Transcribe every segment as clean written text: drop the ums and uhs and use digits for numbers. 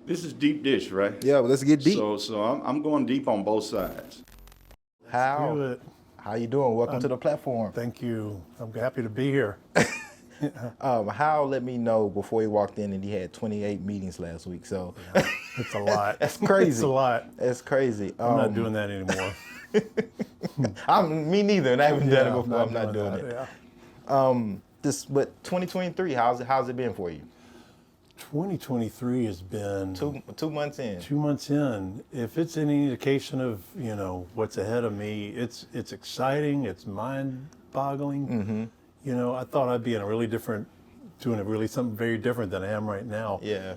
This is deep dish, right? Yeah, but let's get deep. So I'm going deep on both sides. How? Do it. How you doing? Welcome to the platform. Thank you. I'm happy to be here. Hal let me know before he walked in that he had 28 meetings last week. So It's a lot. that's crazy. It's a lot. That's crazy. I'm not doing that anymore. Me neither, and I haven't done it Yeah, before. I'm not doing that, it. yeah. But 2023, how's it been for you? 2023 has been 2 months in. 2 months in. If it's any indication of what's ahead of me, it's exciting. It's mind-boggling. Mm-hmm. I thought I'd be in doing something very different than I am right now. Yeah.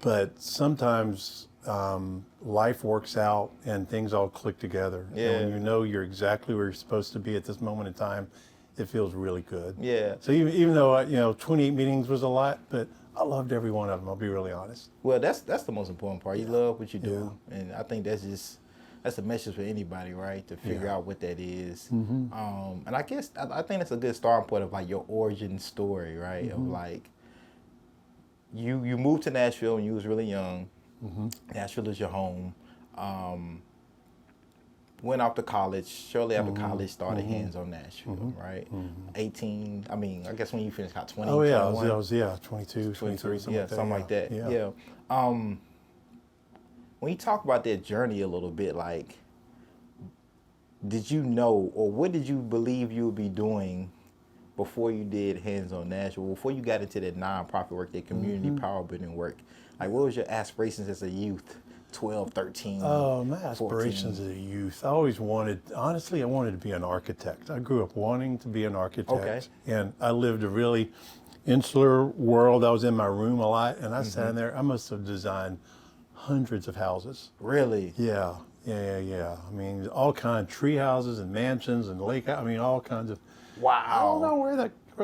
But sometimes life works out and things all click together. Yeah. And when you know you're exactly where you're supposed to be at this moment in time, it feels really good. Yeah. So even though 28 meetings was a lot, but I loved every one of them. I'll be really honest. Well, that's the most important part. You love what you do, and I think that's a message for anybody, right? To figure out what that is. And I guess I think that's a good starting point of like your origin story, right? Of like you moved to Nashville when you was really young. Nashville is your home. Went off to college. Shortly after college, started Hands on Nashville, right? 18. I mean, I guess when you finished, got 20. Oh yeah, 21? I was 22, 23, something like that. Yeah. When you talk about that journey a little bit, like, did you know, or what did you believe you would be doing before you did Hands on Nashville, before you got into that nonprofit work, that community power building work? Like, what was your aspirations as a youth, 12, 13? Oh, my aspirations 14? as a youth. Honestly, I wanted to be an architect. I grew up wanting to be an architect. Okay. And I lived a really insular world. I was in my room a lot, and I sat in there. I must have designed hundreds of houses. Really? Yeah. I mean, all kinds of tree houses and mansions and lake. I mean, all kinds of. Wow. I don't know where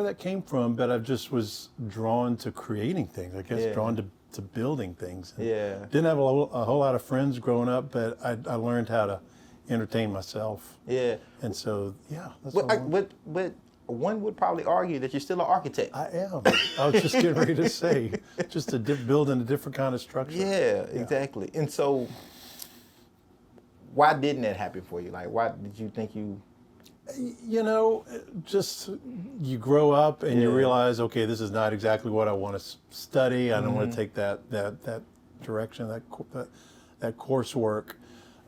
that came from, but I just was drawn to creating things. I guess drawn to building things. And didn't have a whole lot of friends growing up, but I learned how to entertain myself. Yeah. And so that's But one would probably argue that you're still an architect. I am. I was just getting ready to say, just building a different kind of structure. Yeah, exactly. And so, why didn't that happen for you? Like, why did you think you? Just you grow up and you realize, okay, this is not exactly what I want to study. I don't want to take that direction, that coursework.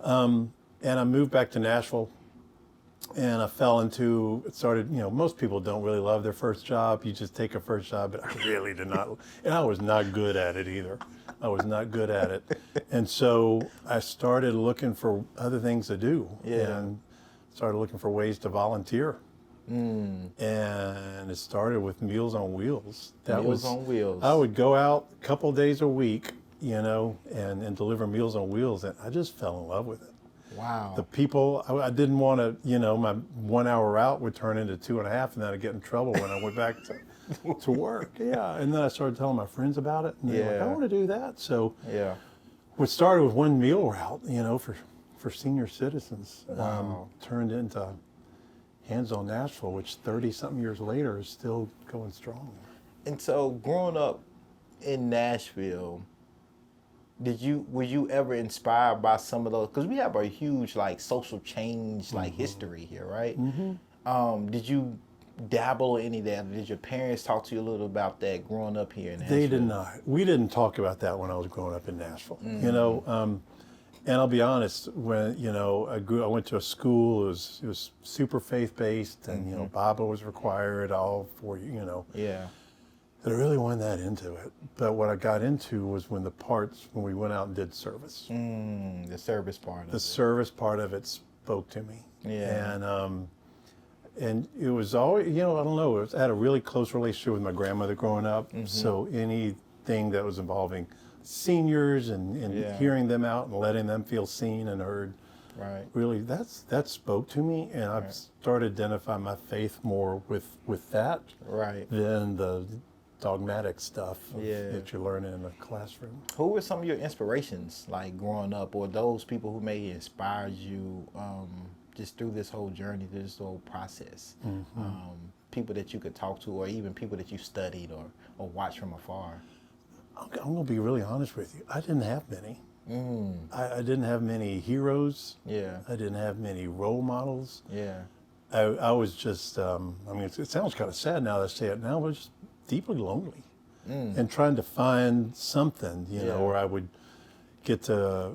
And I moved back to Nashville, and I started, most people don't really love their first job. You just take a first job, but I really did not. And I was not good at it either. I was not good at it. And so I started looking for other things to do. And started looking for ways to volunteer. And it started with Meals on Wheels. Meals on Wheels. I would go out a couple days a week, and deliver Meals on Wheels, and I just fell in love with it. Wow. The people, I didn't want to, my 1 hour route would turn into 2.5, and then I'd get in trouble when I went back to work. And then I started telling my friends about it, and they were like, I want to do that. So what started with one meal route, for senior citizens, turned into Hands on Nashville, which 30-something years later is still going strong. And so, growing up in Nashville, were you ever inspired by some of those? Because we have a huge social change history here, right? Did you dabble in any of that? Did your parents talk to you a little about that growing up here in Nashville? They did not. We didn't talk about that when I was growing up in Nashville. And I'll be honest, when I went to a school. It was super faith-based, and Bible was required. All for I really wasn't that into it. But what I got into was when we went out and did service. The service part of it. The service part of it spoke to me. And it was always, I don't know. I had a really close relationship with my grandmother growing up. So anything that was involving seniors and hearing them out and letting them feel seen and heard, really that spoke to me, and I've started to identify my faith more with that than the dogmatic stuff that you learn in a classroom. Who were some of your inspirations, like growing up, or those people who maybe inspired you just through this whole journey, through this whole process? People that you could talk to, or even people that you studied or watched from afar? I'm going to be really honest with you. I didn't have many. I didn't have many heroes. Yeah. I didn't have many role models. Yeah. I was just, I mean, it sounds kind of sad now that I say it now, but I was just deeply lonely and trying to find something, you know, where I would get to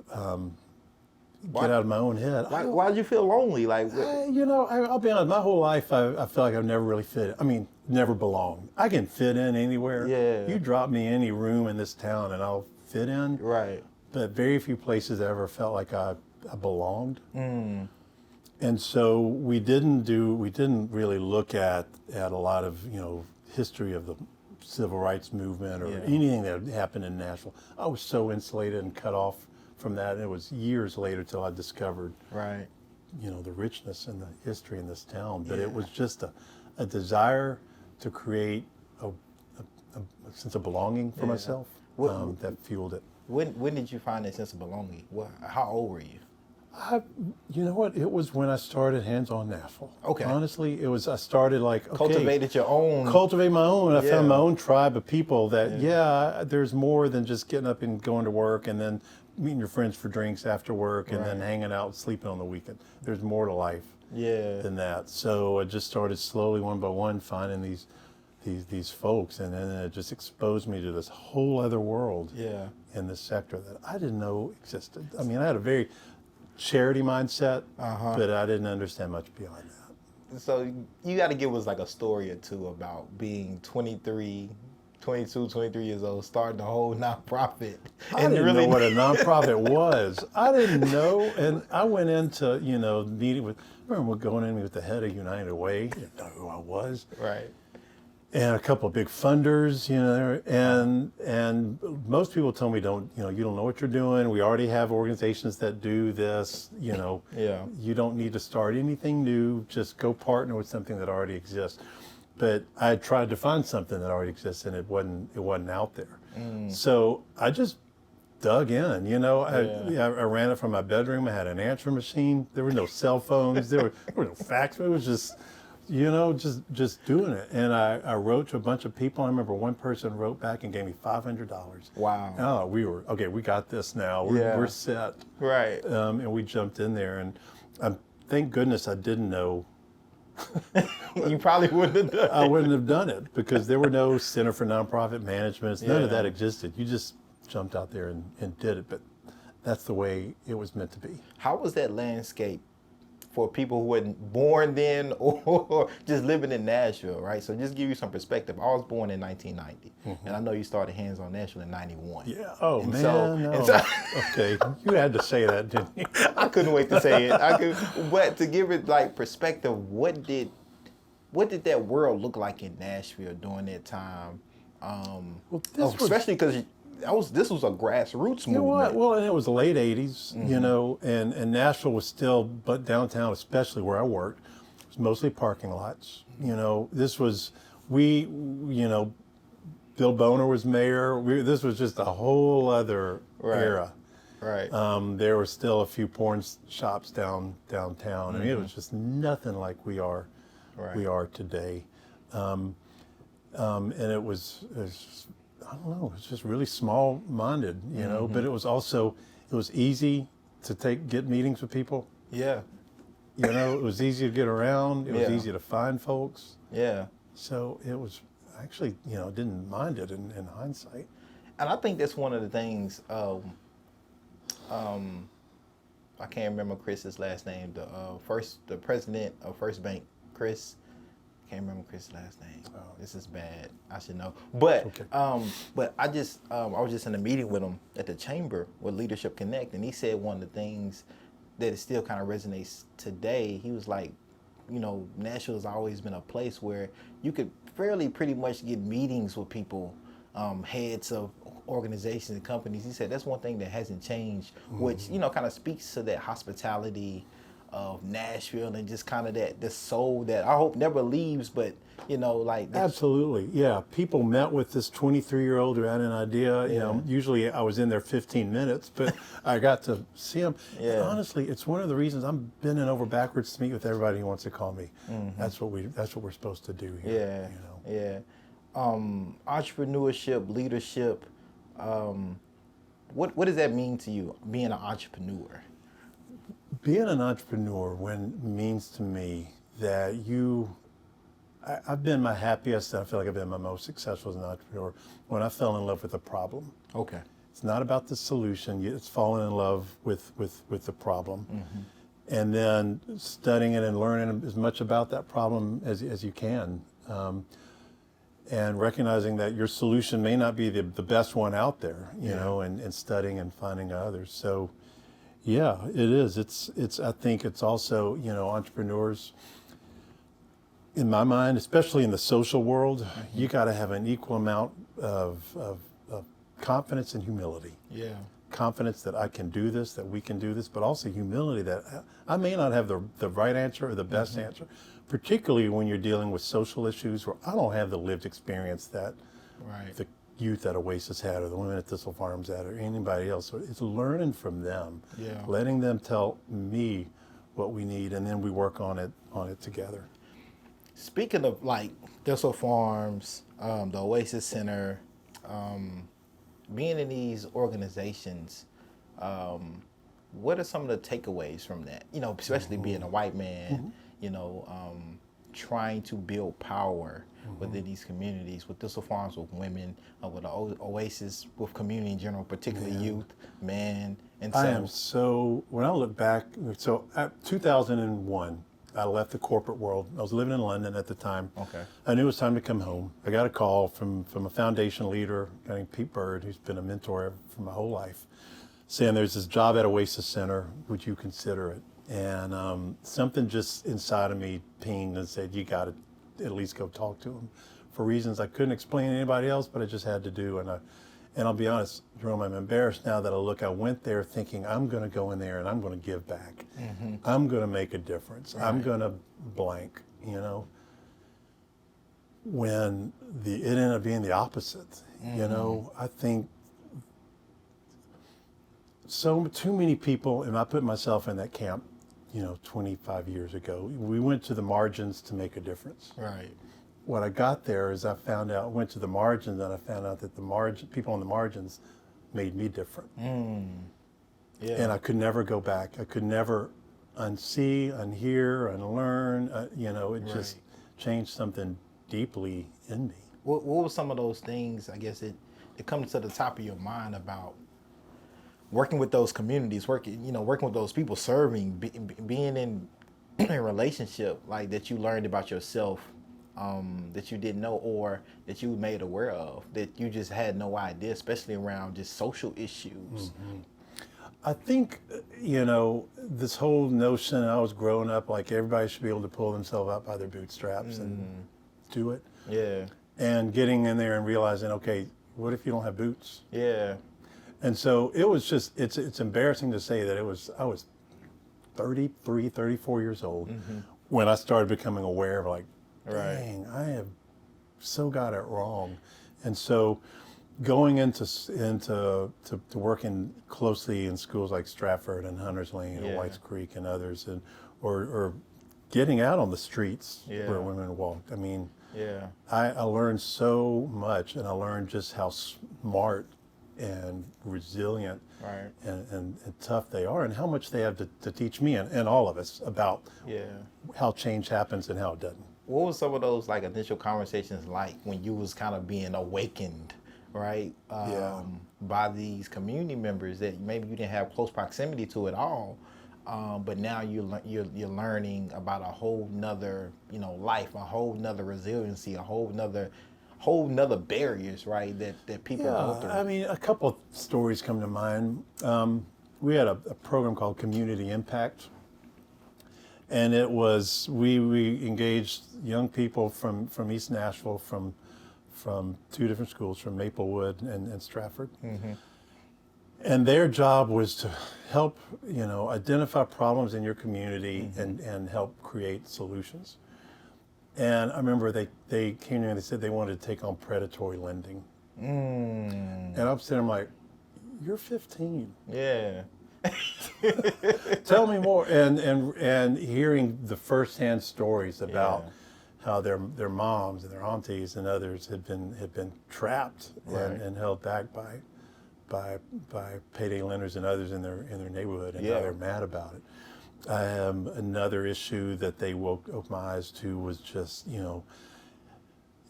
get out of my own head. Why did you feel lonely? Like, You know, I'll be honest, my whole life I feel like I've never really fit. I mean, never belonged. I can fit in anywhere. Yeah. You drop me any room in this town and I'll fit in. right. But very few places I ever felt like I belonged. And so we didn't really look at a lot of, you know, history of the civil rights movement or anything that happened in Nashville. I was so insulated and cut off from that. And it was years later till I discovered, Right. you know, the richness and the history in this town. But it was just a desire to create a sense of belonging for myself that fueled it. When did you find that sense of belonging? How old were you? You know what? It was when I started Hands on Nashville. Okay. Honestly, it was. I started like Cultivated your own. cultivate my own. I Yeah. found my own tribe of people that there's more than just getting up and going to work and then meeting your friends for drinks after work and then hanging out and sleeping on the weekend. There's more to life than that. So I just started slowly, one by one, finding these folks, and then it just exposed me to this whole other world in this sector that I didn't know existed. I mean, I had a very charity mindset, but I didn't understand much beyond that. So you got to give us like a story or two about being 23 years old, starting a whole nonprofit. I didn't know what a nonprofit was. I didn't know, and I went into, you know, meeting with, I remember going in with the head of United Way, didn't know who I was. Right. And a couple of big funders, you know, and most people tell me, you don't know what you're doing. We already have organizations that do this, you know. You don't need to start anything new. Just go partner with something that already exists. But I tried to find something that already exists, and it wasn't out there. So I just dug in, you know. I ran it from my bedroom. I had an answering machine. There were no cell phones. There were no fax. It was just, you know, just doing it. And I wrote to a bunch of people. I remember one person wrote back and gave me $500. Wow. Oh, we got this now. We're set. Right. And we jumped in there, and thank goodness I didn't know. You probably wouldn't have done it. I wouldn't have done it because there were no Center for Nonprofit Management. None of that existed. You just jumped out there and did it. But that's the way it was meant to be. How was that landscape for people who weren't born then or just living in Nashville, right? So just give you some perspective. I was born in 1990, and I know you started Hands on Nashville in 91. Yeah. Oh, And man. No. Okay. You had to say that, didn't you? I couldn't wait to say it. But to give it like perspective, what did that world look like in Nashville during that time? Especially because this was a grassroots movement. You know what? Well, and it was the late 80s, you know, and Nashville was still, but downtown, especially where I worked, it was mostly parking lots. You know, this was, you know, Bill Boner was mayor. This was just a whole other era. Right. There were still a few porn shops downtown. I mean, it was just nothing like we are today. And it was I don't know, it's just really small-minded, you know, but it was easy to get meetings with people. Yeah. You know, it was easy to get around. It was easy to find folks. Yeah. So it was actually, you know, didn't mind it in hindsight. And I think that's one of the things, I can't remember Chris's last name, the president of First Bank, Chris. Can't remember Chris's last name. Oh. This is bad. I should know. But but I was just in a meeting with him at the chamber with Leadership Connect, and he said one of the things that it still kind of resonates today. He was like, you know, Nashville has always been a place where you could pretty much get meetings with people, heads of organizations and companies. He said that's one thing that hasn't changed, which, you know, kind of speaks to that hospitality of Nashville and just kind of the soul that I hope never leaves, but, you know, like. Absolutely, yeah. People met with this 23-year-old who had an idea. You know, usually I was in there 15 minutes, but I got to see him. Yeah. And honestly, it's one of the reasons I'm bending over backwards to meet with everybody who wants to call me. That's what we're supposed to do here. Yeah, you know? Entrepreneurship, leadership. What does that mean to you, being an entrepreneur? Being an entrepreneur means to me that I've been my happiest, and I feel like I've been my most successful as an entrepreneur when I fell in love with a problem. Okay. It's not about the solution. It's falling in love with the problem. And then studying it and learning as much about that problem as you can. And recognizing that your solution may not be the best one out there, you know, and studying and finding others. So, yeah, it is. I think it's also, you know, entrepreneurs, in my mind, especially in the social world, you got to have an equal amount of confidence and humility. Yeah. Confidence that I can do this, that we can do this, but also humility that I may not have the right answer or the best answer, particularly when you're dealing with social issues where I don't have the lived experience that the youth at Oasis had or the women at Thistle Farms had or anybody else. So it's learning from them, letting them tell me what we need, and then we work on it together. Speaking of like Thistle Farms, the Oasis Center, being in these organizations, what are some of the takeaways from that? You know, especially being a white man, you know, trying to build power within these communities, with Thistle Farms with women, with the Oasis with community in general, particularly youth, men, and so. When I look back, so at 2001, I left the corporate world. I was living in London at the time. Okay. I knew it was time to come home. I got a call from a foundation leader, a guy named Pete Bird, who's been a mentor for my whole life, saying there's this job at Oasis Center. Would you consider it? And something just inside of me pinged and said, you got to at least go talk to him, for reasons I couldn't explain to anybody else, but I just had to do. And I'll be honest, Jerome, I'm embarrassed now that I went there thinking I'm going to go in there and I'm going to give back. I'm going to make a difference. I'm going to blank, you know. When it ended up being the opposite, you know, I think too many people, and I put myself in that camp, you know, 25 years ago. We went to the margins to make a difference. Right. What I got there is I went to the margins and I found out that people on the margins made me different. Yeah. And I could never go back. I could never unsee, unhear, unlearn. You know, it just changed something deeply in me. What were some of those things, I guess, it comes to the top of your mind about working with those communities, working with those people, serving, being in a relationship like that you learned about yourself, that you didn't know, or that you were made aware of, that you just had no idea, especially around just social issues? I think, you know, this whole notion, I was growing up like everybody should be able to pull themselves up by their bootstraps and do it. Yeah. And getting in there and realizing, okay, what if you don't have boots? Yeah. And so it was just, it's embarrassing to say that I was 33, 34 years old when I started becoming aware of like, dang, I have so got it wrong. And so going into working closely in schools like Stratford and Hunters Lane and Whites Creek and others, or getting out on the streets where women walked. I mean, I learned so much, and I learned just how smart and resilient and tough they are, and how much they have to teach me and all of us about how change happens and how it doesn't. What was some of those like initial conversations like when you was kind of being awakened, right? By these community members that maybe you didn't have close proximity to at all, but now you're learning about a whole nother, you know, life, a whole nother resiliency, a whole nother barriers, right? That people go through. I mean, a couple of stories come to mind. We had a program called Community Impact. And it was, we engaged young people from East Nashville, from two different schools, from Maplewood and Stratford. And their job was to help, you know, identify problems in your community and help create solutions. And I remember they came to me and they said they wanted to take on predatory lending. And I'm sitting there like, you're 15. Yeah. Tell me more. And hearing the firsthand stories about how their moms and their aunties and others had been trapped and held back by payday lenders and others in their neighborhood, and Yeah. now they're mad about it. Another issue that they opened my eyes to was just,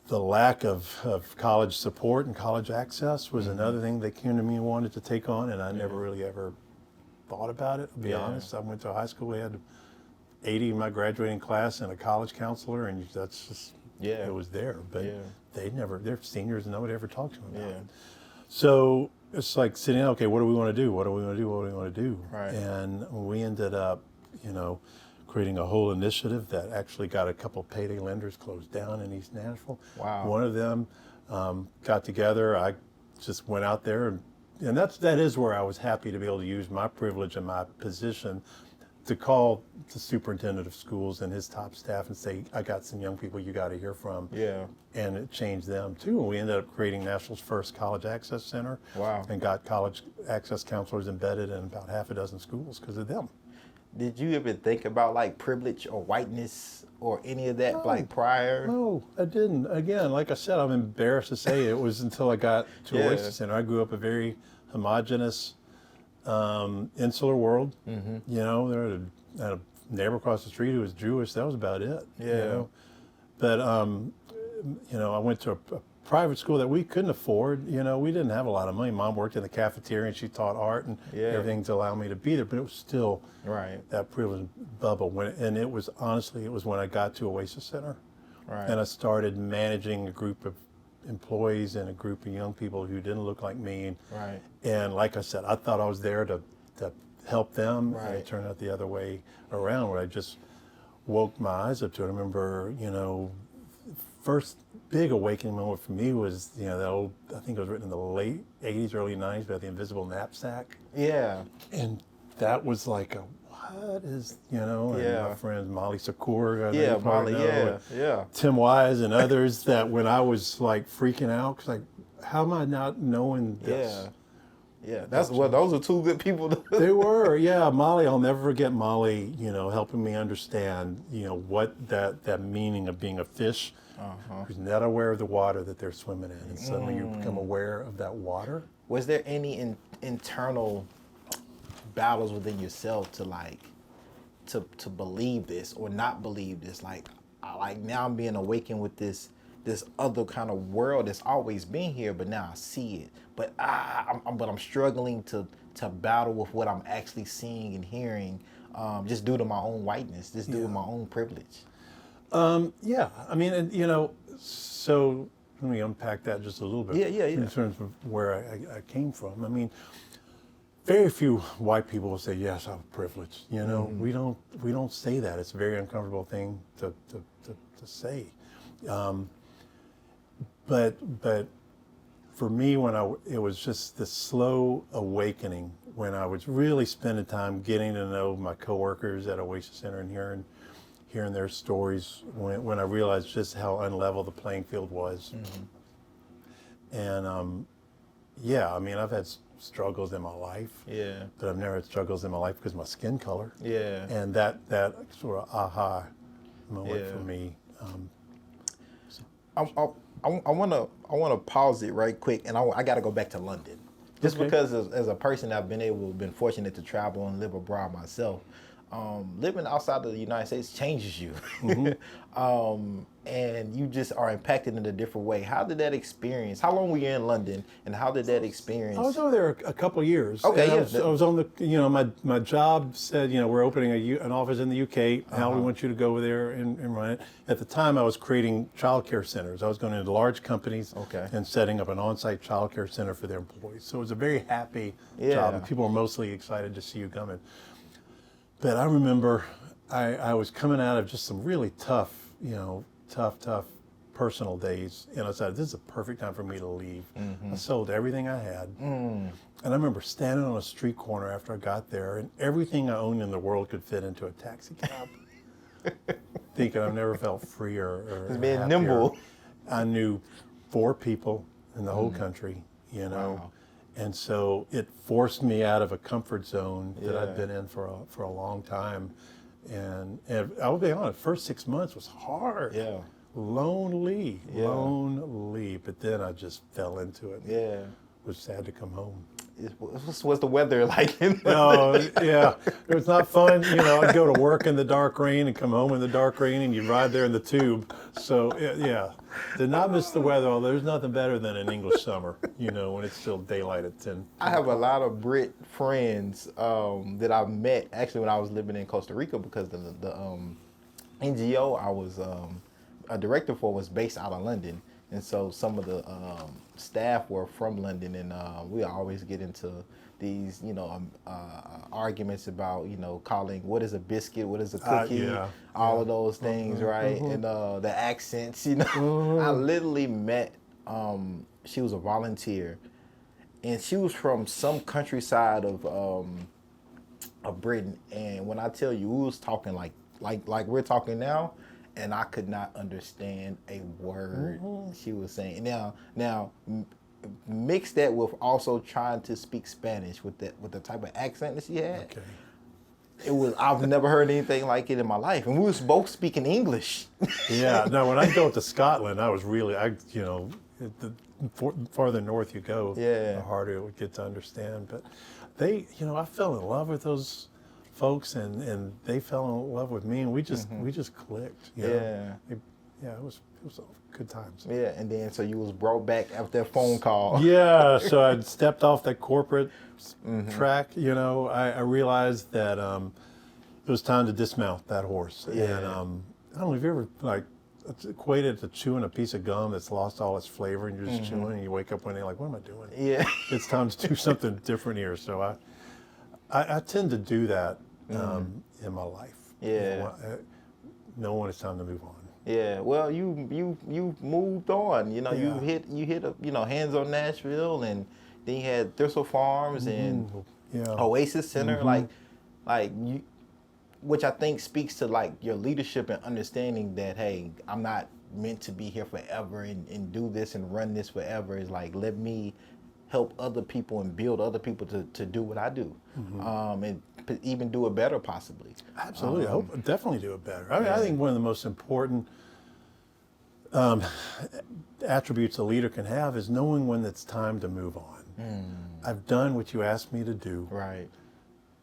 the lack of college support and college access was another thing they came to me and wanted to take on, and I never really ever thought about it, to be honest. I went to high school, we had 80 in my graduating class and a college counselor, and that's just, it was there. But they're seniors and nobody ever talked to them about it. So it's like sitting down, okay, what do we want to do? What do we want to do? What do we want to do? Right. And we ended up, creating a whole initiative that actually got a couple payday lenders closed down in East Nashville. Wow. One of them got together. I just went out there, and that is where I was happy to be able to use my privilege and my position to call the superintendent of schools and his top staff and say, I got some young people you got to hear from. Yeah. And it changed them too. We ended up creating Nashville's first college access center. Wow. And got college access counselors embedded in about half a dozen schools because of them. Did you ever think about like privilege or whiteness or any of that like prior? No, I didn't. Again, like I said, I'm embarrassed to say it was until I got to Oasis Center. I grew up a very homogenous, insular world. There had a neighbor across the street who was Jewish. That was about it. But I went to a private school that we couldn't afford. We didn't have a lot of money. Mom worked in the cafeteria and she taught art and everything to allow me to be there. But it was still that privilege bubble. And it was when I got to Oasis Center, and I started managing a group of employees and a group of young people who didn't look like me. And like I said, I thought I was there to help them, and it turned out the other way around, where I just woke my eyes up to it. I remember, first big awakening moment for me was, that old, I think it was written in the late 80s, early 90s, about the invisible knapsack. Yeah. And that was like what is, and my friends Molly Secor, Tim Wise and others, that when I was like freaking out, cause like, how am I not knowing this? Those are two good people. They were, Molly, I'll never forget Molly, helping me understand, what that meaning of being a fish who's not aware of the water that they're swimming in, and suddenly you become aware of that water. Was there any internal battles within yourself to believe this or not believe this? Like now I'm being awakened with this other kind of world that's always been here, but now I see it. But I'm struggling to battle with what I'm actually seeing and hearing, just due to my own whiteness, just due to my own privilege. I mean, so let me unpack that just a little bit. In terms of where I came from. I mean, very few white people will say, yes, I'm privileged. We don't say that. It's a very uncomfortable thing to say. But for me, it was just this slow awakening when I was really spending time getting to know my coworkers at Oasis Center and hearing their stories, when I realized just how unlevel the playing field was. And I mean, I've had struggles in my life, but I've never had struggles in my life because of my skin color. And that sort of aha moment for me. I want to pause it right quick, and I got to go back to London, just because as a person I've been fortunate to travel and live abroad myself. Living outside of the United States changes you, and you just are impacted in a different way. How did that experience? How long were you in London, and how did that experience? I was over there a couple of years. Okay, I was on the, my job said, we're opening an office in the UK. Hal, we want you to go over there and run it. At the time, I was creating childcare centers. I was going into large companies and setting up an on-site childcare center for their employees. So it was a very happy job, and people were mostly excited to see you coming. But I remember I was coming out of just some really tough personal days, and I decided this is a perfect time for me to leave. I sold everything I had, and I remember standing on a street corner after I got there, and everything I owned in the world could fit into a taxi cab. Thinking I've never felt freer or just being happier. nimble. I knew 4 people in the whole country, Wow. And so it forced me out of a comfort zone that I'd been in for a long time. And I'll be honest, first 6 months was hard. Lonely. But then I just fell into it. Was sad to come home. what's the weather like? Oh, yeah. It was not fun. I'd go to work in the dark rain and come home in the dark rain, and you'd ride there in the tube. So, yeah. Did not miss the weather, although there's nothing better than an English summer, when it's still daylight at 10. I have a lot of Brit friends that I met actually when I was living in Costa Rica, because the NGO I was a director for was based out of London. And so some of the staff were from London, and we always get into these, arguments about, calling what is a biscuit, what is a cookie, all of those things, right? And the accents, I literally met, she was a volunteer, and she was from some countryside of Britain. And when I tell you, we was talking like we're talking now, and I could not understand a word she was saying. Now, mix that with also trying to speak Spanish with the type of accent that she had. Okay. I've never heard anything like it in my life, and we was both speaking English. Yeah. No, when I go to Scotland, I was really, the farther north you go, the harder it would get to understand. But I fell in love with those folks, and they fell in love with me, and we just clicked. It was good times. Yeah, and then so you was brought back after that phone call. Yeah, so I'd stepped off that corporate track. I realized that it was time to dismount that horse. Yeah. And I don't know if you ever equated to chewing a piece of gum that's lost all its flavor, and you're just chewing, and you wake up one day like, what am I doing? Yeah. It's time to do something different here. So I tend to do that in my life. Yeah. Know when it's time to move on. Yeah. Well, you moved on. You hit Hands on Nashville, and then you had Thistle Farms and Oasis Center, like you, which I think speaks to like your leadership and understanding that, hey, I'm not meant to be here forever and do this and run this forever. Is like, let me help other people and build other people to do what I do, and even do it better, possibly. Absolutely. I hope definitely do it better. I mean, I think one of the most important attributes a leader can have is knowing when it's time to move on. I've done what you asked me to do. Right.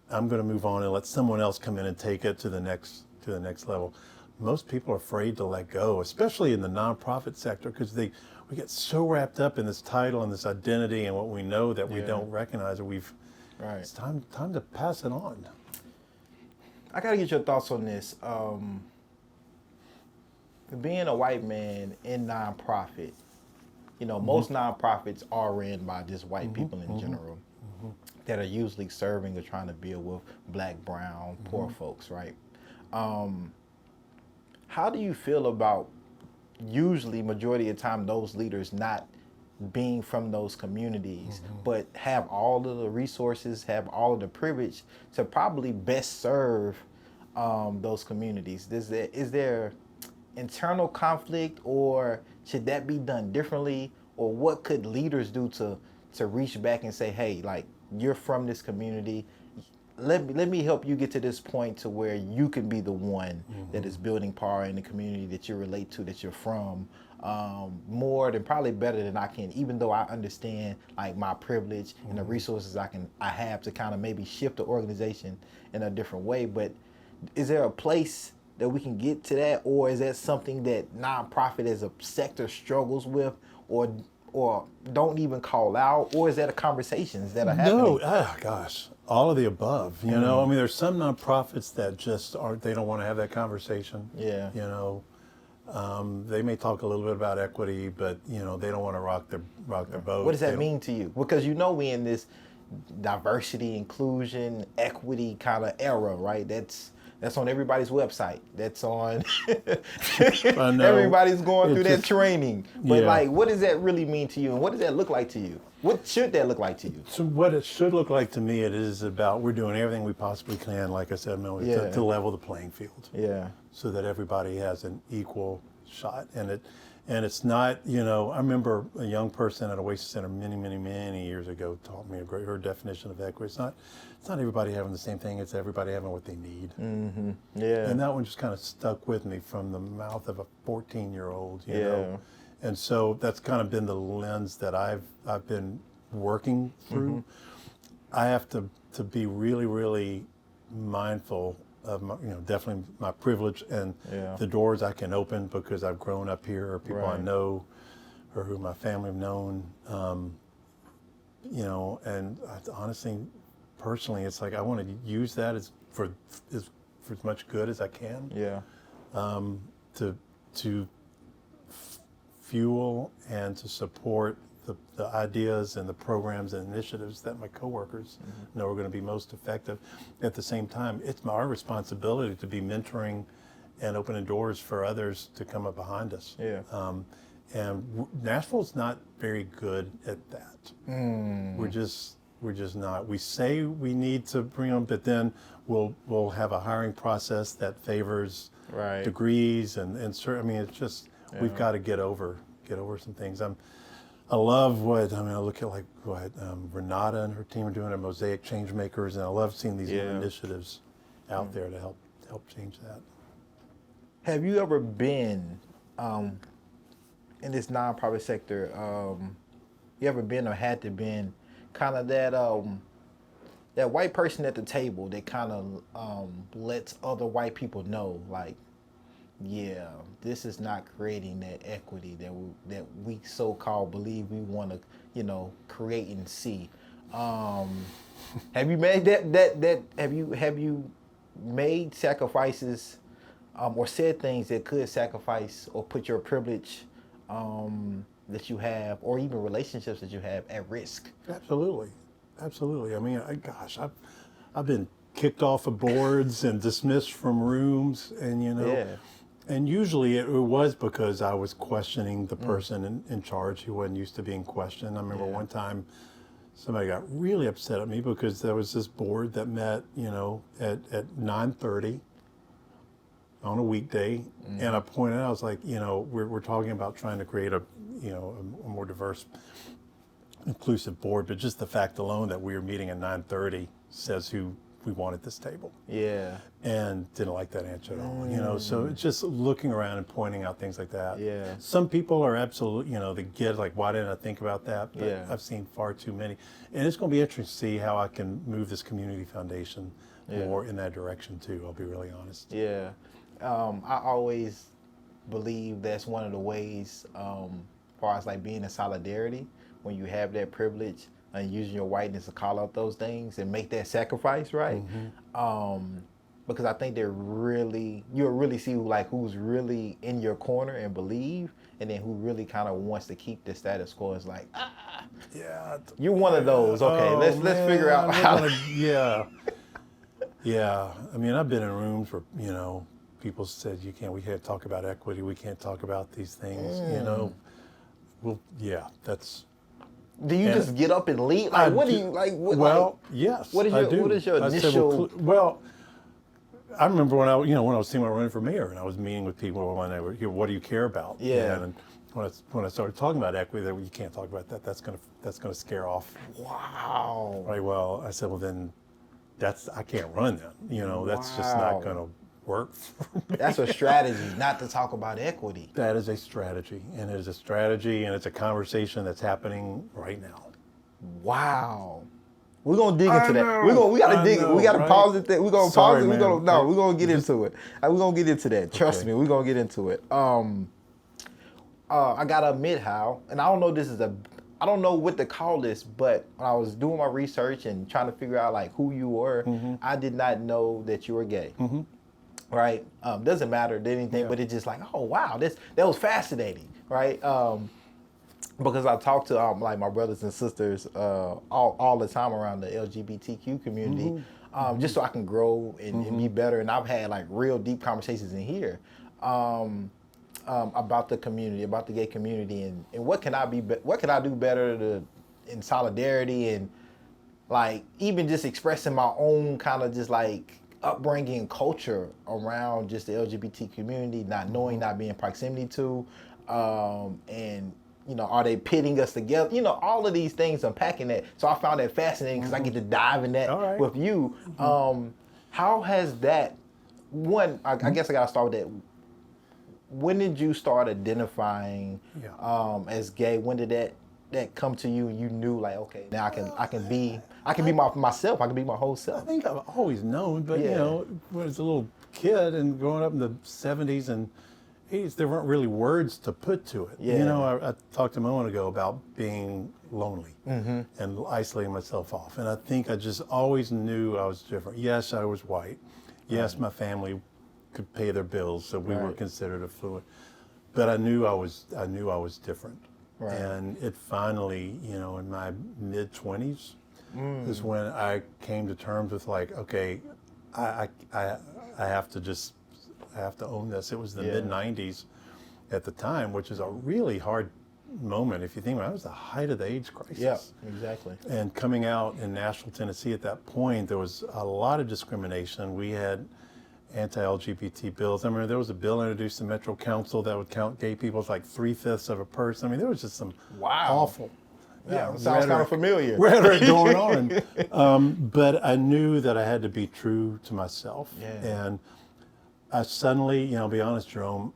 I'm going to move on and let someone else come in and take it to the next level. Most people are afraid to let go, especially in the nonprofit sector, because we get so wrapped up in this title and this identity and what we know that we don't recognize it. It's time to pass it on. I gotta get your thoughts on this. Being a white man in nonprofit, most nonprofits are ran by just white people in general that are usually serving or trying to build with black, brown, poor folks, right? How do you feel about usually majority of the time those leaders not being from those communities, but have all of the resources, have all of the privilege to probably best serve those communities? Is there internal conflict, or should that be done differently? Or what could leaders do to reach back and say, hey, like, you're from this community, let me help you get to this point to where you can be the one that is building power in the community that you relate to, that you're from, more than probably better than I can, even though I understand like my privilege and the resources I have to kind of maybe shift the organization in a different way. But is there a place that we can get to that, or is that something that nonprofit as a sector struggles with, or don't even call out, or is that a conversations that are happening? No, gosh, all of the above. I mean, there's some nonprofits that just they don't want to have that conversation. Yeah. They may talk a little bit about equity, but they don't want to rock their boat. What does that mean to you? Because we in this diversity, inclusion, equity kind of era, right? That's on everybody's website. That's on everybody's going through that training. But like, what does that really mean to you, and what does that look like to you? What should that look like to you? So what it should look like to me, it is about we're doing everything we possibly can, like I said, Melanie, to level the playing field. Yeah. So that everybody has an equal shot. And it's not, I remember a young person at Oasis Center many years ago taught me her definition of equity. It's not everybody having the same thing, it's everybody having what they need. Yeah. And that one just kind of stuck with me from the mouth of a 14-year-old, you Yeah. know. And so that's kind of been the lens that I've been working through. I have to be really, really mindful of my, definitely my privilege and the doors I can open because I've grown up here, or people I know, or who my family have known. And honestly, personally, it's like I want to use that for as much good as I can. Yeah. To fuel and to support the ideas and the programs and initiatives that my coworkers know are going to be most effective. At the same time, it's our responsibility to be mentoring and opening doors for others to come up behind us. Yeah. Nashville's not very good at that. We're just not. We say we need to bring them, but then we'll have a hiring process that favors degrees and certain. I mean, it's just we've got to get over some things. I love what I look at like what Renata and her team are doing at Mosaic Changemakers, and I love seeing these new initiatives out there to help change that. Have you ever been in this nonprofit sector? You ever been or had to been kind of that white person at the table that kind of lets other white people know, like, yeah, this is not creating that equity that we so-called believe we want to, create and see. Have you made that have you made sacrifices or said things that could sacrifice or put your privilege that you have, or even relationships that you have, at risk? Absolutely. I mean, I've been kicked off of boards and dismissed from rooms, and and usually it was because I was questioning the person in charge who wasn't used to being questioned. I remember one time somebody got really upset at me because there was this board that met, at 9:30 on a weekday, and I pointed out, I was like, we're talking about trying to create a more diverse, inclusive board, but just the fact alone that we were meeting at 9:30 says who we want at this table. Yeah. And didn't like that answer at all. So it's just looking around and pointing out things like that. Yeah. Some people are absolutely, they get like, why didn't I think about that? But I've seen far too many. And it's going to be interesting to see how I can move this community foundation more in that direction too, I'll be really honest. Yeah. I always believe that's one of the ways, as far as like being in solidarity, when you have that privilege and using your whiteness to call out those things and make that sacrifice, right? Because I think you'll really see who's really in your corner and believe, and then who really kind of wants to keep the status quo. Is like, you're one of those. Okay, let's figure out how. Yeah. I mean, I've been in rooms where people said we can't talk about equity, we can't talk about these things. Well, that's. Do you just get up and leave? Like, what do you like? Yes. What is your initial? I remember when I was thinking about running for mayor, and I was meeting with people when they were here. What do you care about? Yeah. And when I started talking about equity, you can't talk about that. That's gonna scare off. Wow. Right. Well, I said, well then, I can't run then. That's just not gonna work for me. That's a strategy, not to talk about equity. That is a strategy, and it is a strategy, and it's a conversation that's happening right now. Wow. We're gonna dig into that. We gotta dig. We gotta pause it. We're gonna pause it. We're gonna get into it. We're gonna get into that. Trust me, we're gonna get into it. I gotta admit, Hal, and I don't know. I don't know what to call this, but when I was doing my research and trying to figure out like who you were, I did not know that you were gay. Right? Doesn't matter anything, but it's just like, oh wow, that was fascinating, right? Because I talk to like my brothers and sisters all the time around the LGBTQ community, just so I can grow and be better. And I've had like real deep conversations in here about the community, about the gay community, and what can I do better in solidarity, and like even just expressing my own kind of just like upbringing culture around just the LGBT community, not knowing, not being in proximity to, and are they pitting us together? All of these things, unpacking that. So I found that fascinating because I get to dive in that with you. How has that, I guess I gotta start with that. When did you start identifying as gay? When did that come to you and you knew like, okay, now I can be I can be myself. I can be my whole I self. think I've always known, but you Yeah. know, when I was a little kid and growing up in the 70s and 80s, there weren't really words to put to it. Yeah. You know, I talked a moment ago about being lonely and isolating myself off. And I think I just always knew I was different. Yes, I was white. Yes, my family could pay their bills, so we were Right. considered affluent. But I knew I was different. Right. And it finally, you know, in my mid-20s is when I came to terms with like, okay, I have to own this. It was the Yeah. mid-90s at the time, which is a really hard moment if you think about it. It was the height of the AIDS crisis. Yeah, exactly. And coming out in Nashville, Tennessee at that point, there was a lot of discrimination. We had anti-LGBT bills. I remember there was a bill introduced to Metro Council that would count gay people as like 3/5 of a person. I mean, there was just some awful, Sounds kind of familiar. rhetoric going on. But I knew that I had to be true to myself. Yeah. And I suddenly, you know, I'll be honest, Jerome,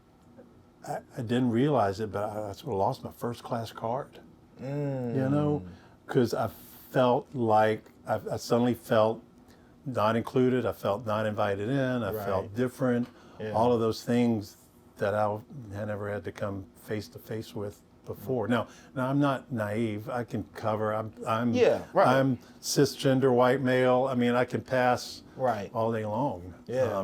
I didn't realize it, but I sort of lost my first class card. You know, because I felt like I suddenly felt not included. I felt not invited in. I felt different. Yeah. All of those things that I had never had to come face to face with before. Now I'm not naive. I can cover. I'm I'm cisgender white male. I mean, I can pass all day long. Yeah.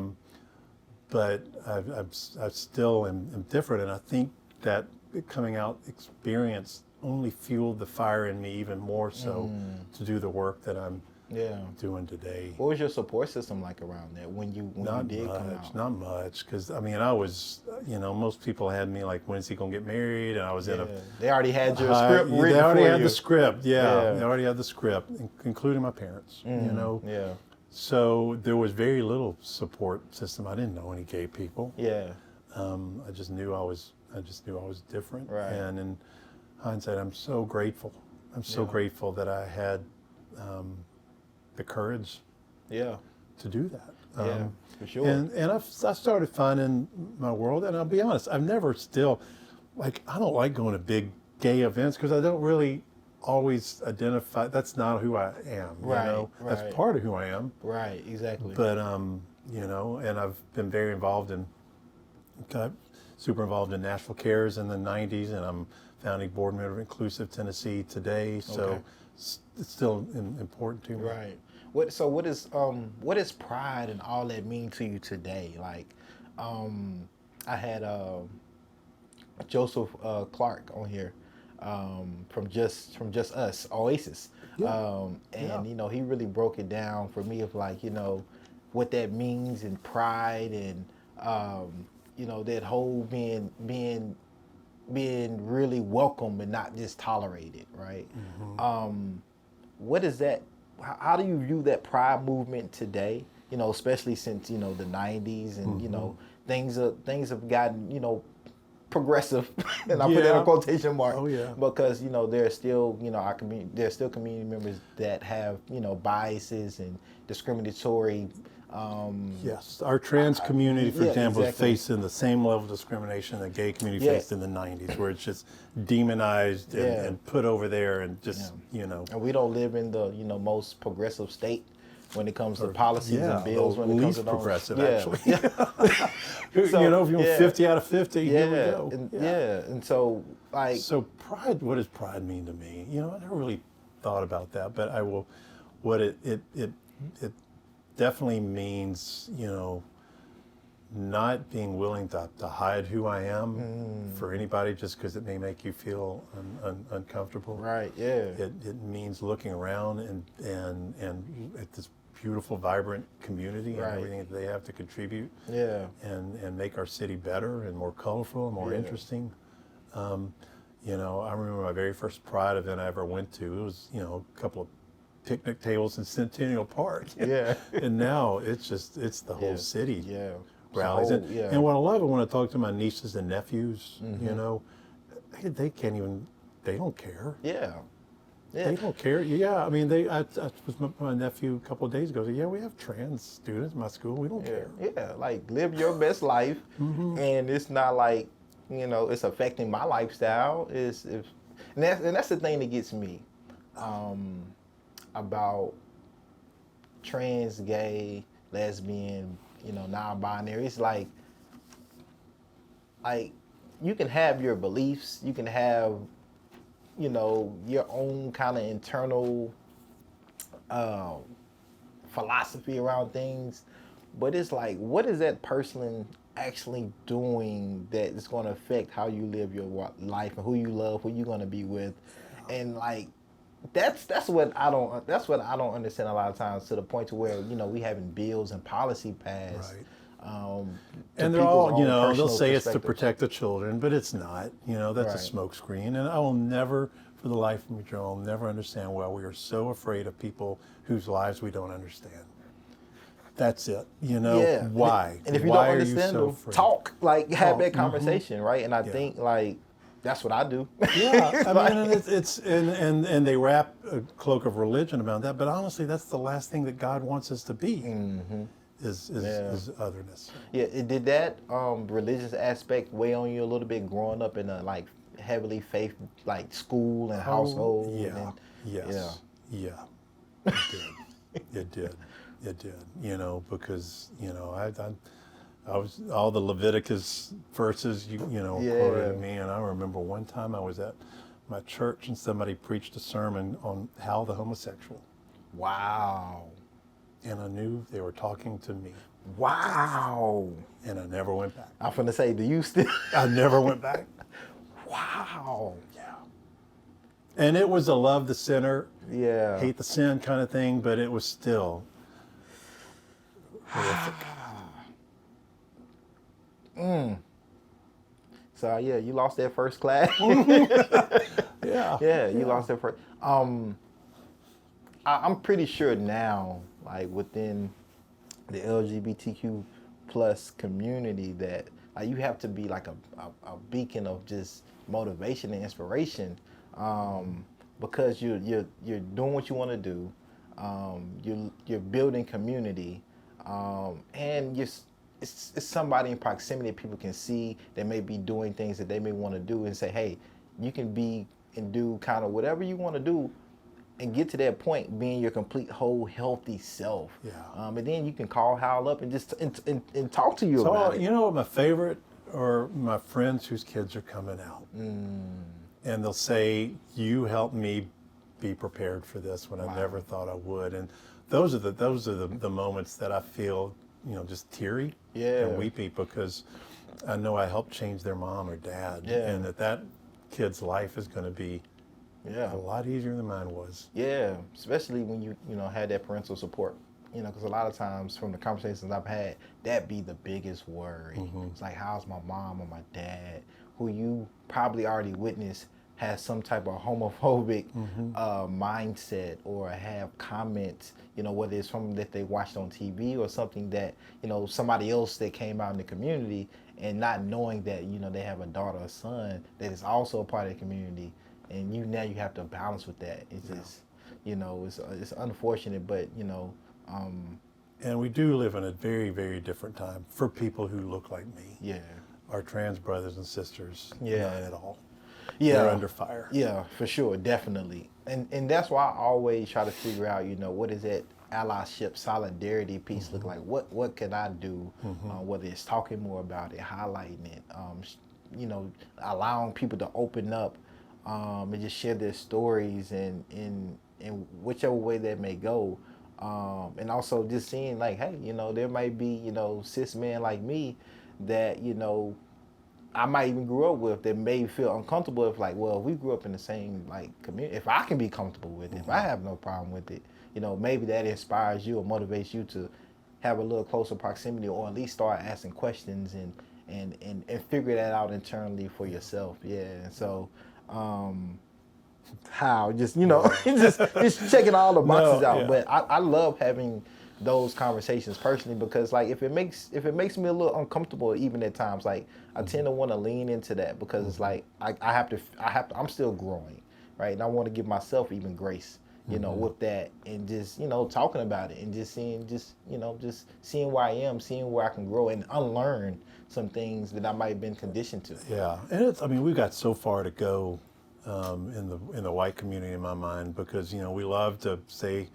But I still am different, and I think that coming out experience only fueled the fire in me even more so to do the work that I'm doing today. What was your support system like around that when you did come out? Not much, because I mean, I was, you know, most people had me like, when's he gonna get married? And I was in a. They already had your script written. They already for had you. the script. Yeah. They already had the script, including my parents. You know. Yeah. So there was very little support system. I didn't know any gay people. Yeah. I just knew I was different. Right. And in hindsight, I'm so grateful. I'm so grateful that I had the courage to do that. Yeah, for sure. And I started finding my world, and I'll be honest, I've never still, like, I don't like going to big gay events because I don't really always identify, that's not who I am, you know? That's part of who I am. Right, exactly. But, you know, and I've been very involved super involved in Nashville Cares in the 90s, and I'm founding board member of Inclusive Tennessee today, so it's still important to me. Right. What is pride and all that mean to you today? Like, I had Joseph Clark on here from Just Us, Oasis, and you know, he really broke it down for me of like, you know, what that means and pride and you know, that whole being really welcome and not just tolerated, right? What is that? How do you view that pride movement today? You know, especially since, you know, the 90s and you know, things have gotten, you know, progressive, and I put that in quotation marks. Oh yeah. Because, you know, there's still, you know, there's still community members that have, you know, biases and discriminatory. Yes, our trans community, for example, exactly. is facing the same level of discrimination the gay community faced in the 90s, where it's just demonized and put over there and just, you know. And we don't live in the, you know, most progressive state when it comes to policies and bills. When it comes to progressive, those. actually. So, you know, if you want 50 out of 50, here we go. And so, like. So pride, what does pride mean to me? You know, I never really thought about that, but I will, what it definitely means, you know, not being willing to hide who I am for anybody just because it may make you feel uncomfortable. Right, yeah. It means looking around and at this beautiful, vibrant community and everything that they have to contribute. Yeah. And make our city better and more colorful and more interesting. You know, I remember my very first Pride event I ever went to. It was, you know, a couple of picnic tables in Centennial Park. Yeah. And now it's the whole city rallies. And what I love it when I talk to my nieces and nephews, you know, they can't even, they don't care. Yeah. They don't care. Yeah, I mean, I was with my nephew a couple of days ago. Yeah, we have trans students in my school. We don't care. Yeah, like live your best life, and it's not like, you know, it's affecting my lifestyle. And that's the thing that gets me. about trans, gay, lesbian, non-binary. It's like you can have your beliefs, you can have, your own kind of internal philosophy around things, but it's like, what is that person actually doing that is going to affect how you live your life and who you love, who you're going to be with, and like that's what I don't understand a lot of times, to the point to where we having bills and policy passed. Right. And they're all, they'll say it's to protect the children, but it's not. That's a smokescreen. And I will never, for the life of me, Joe, I'll never understand why we are so afraid of people whose lives we don't understand. That's it. Why? And if you why don't understand them, talk. Have that conversation, right? And I think that's what I do. Yeah, I mean, and they wrap a cloak of religion around that, but honestly, that's the last thing that God wants us to be. Mm-hmm. Is otherness. Yeah, did that religious aspect weigh on you a little bit growing up in a heavily faith school and household? Yeah. Yes. Yeah. It did. It did. It did. Because I was all the Leviticus verses quoted to me, and I remember one time I was at my church and somebody preached a sermon on Hal the homosexual. Wow. And I knew they were talking to me. Wow. And I never went back. I'm finna say, do you still? I never went back. Wow. Yeah. And it was a love the sinner, hate the sin kind of thing, but it was still horrific. So you lost that first class. Yeah. You lost that first. I'm pretty sure now, within the LGBTQ plus community, that you have to be a beacon of just motivation and inspiration, because you're doing what you want to do, you're building community, and it's somebody in proximity that people can see that may be doing things that they may want to do, and say, hey, you can be and do kind of whatever you want to do, and get to that point being your complete, whole, healthy self. Yeah. And then you can call Hal up and just and talk to you about it. You know what my favorite are? My friends whose kids are coming out. And they'll say, you helped me be prepared for this when I never thought I would. And those are the moments that I feel, just teary and weepy, because I know I helped change their mom or dad. Yeah. And that kid's life is going to be a lot easier than mine was. Yeah, especially when you had that parental support. Because a lot of times from the conversations I've had, that be the biggest worry. Mm-hmm. It's like, how's my mom or my dad, who you probably already witnessed has some type of homophobic mindset, or have comments, whether it's something that they watched on TV or something that, somebody else that came out in the community, and not knowing that, they have a daughter or son that is also a part of the community. And now you have to balance with that. It's just, it's unfortunate, but, And we do live in a very, very different time for people who look like me. Yeah. Our trans brothers and sisters, not at all. Yeah. They're under fire. Yeah, for sure, definitely. And that's why I always try to figure out, what is that allyship, solidarity piece look like? What can I do, whether it's talking more about it, highlighting it, allowing people to open up, and just share their stories in whichever way that may go. And also just seeing hey, there might be, cis men like me that, I might even grew up with, that may feel uncomfortable if if we grew up in the same community, if I can be comfortable with it, if I have no problem with it, maybe that inspires you or motivates you to have a little closer proximity, or at least start asking questions and figure that out internally for yourself. Yeah. And so how just just checking all the boxes out. But I love having those conversations personally, because if it makes me a little uncomfortable, even at times, I tend to want to lean into that, because it's I'm still growing, right? And I want to give myself even grace, with that, and just talking about it, and just seeing where I am, seeing where I can grow and unlearn some things that I might have been conditioned to. Yeah, and we've got so far to go in the white community in my mind, because we love to say,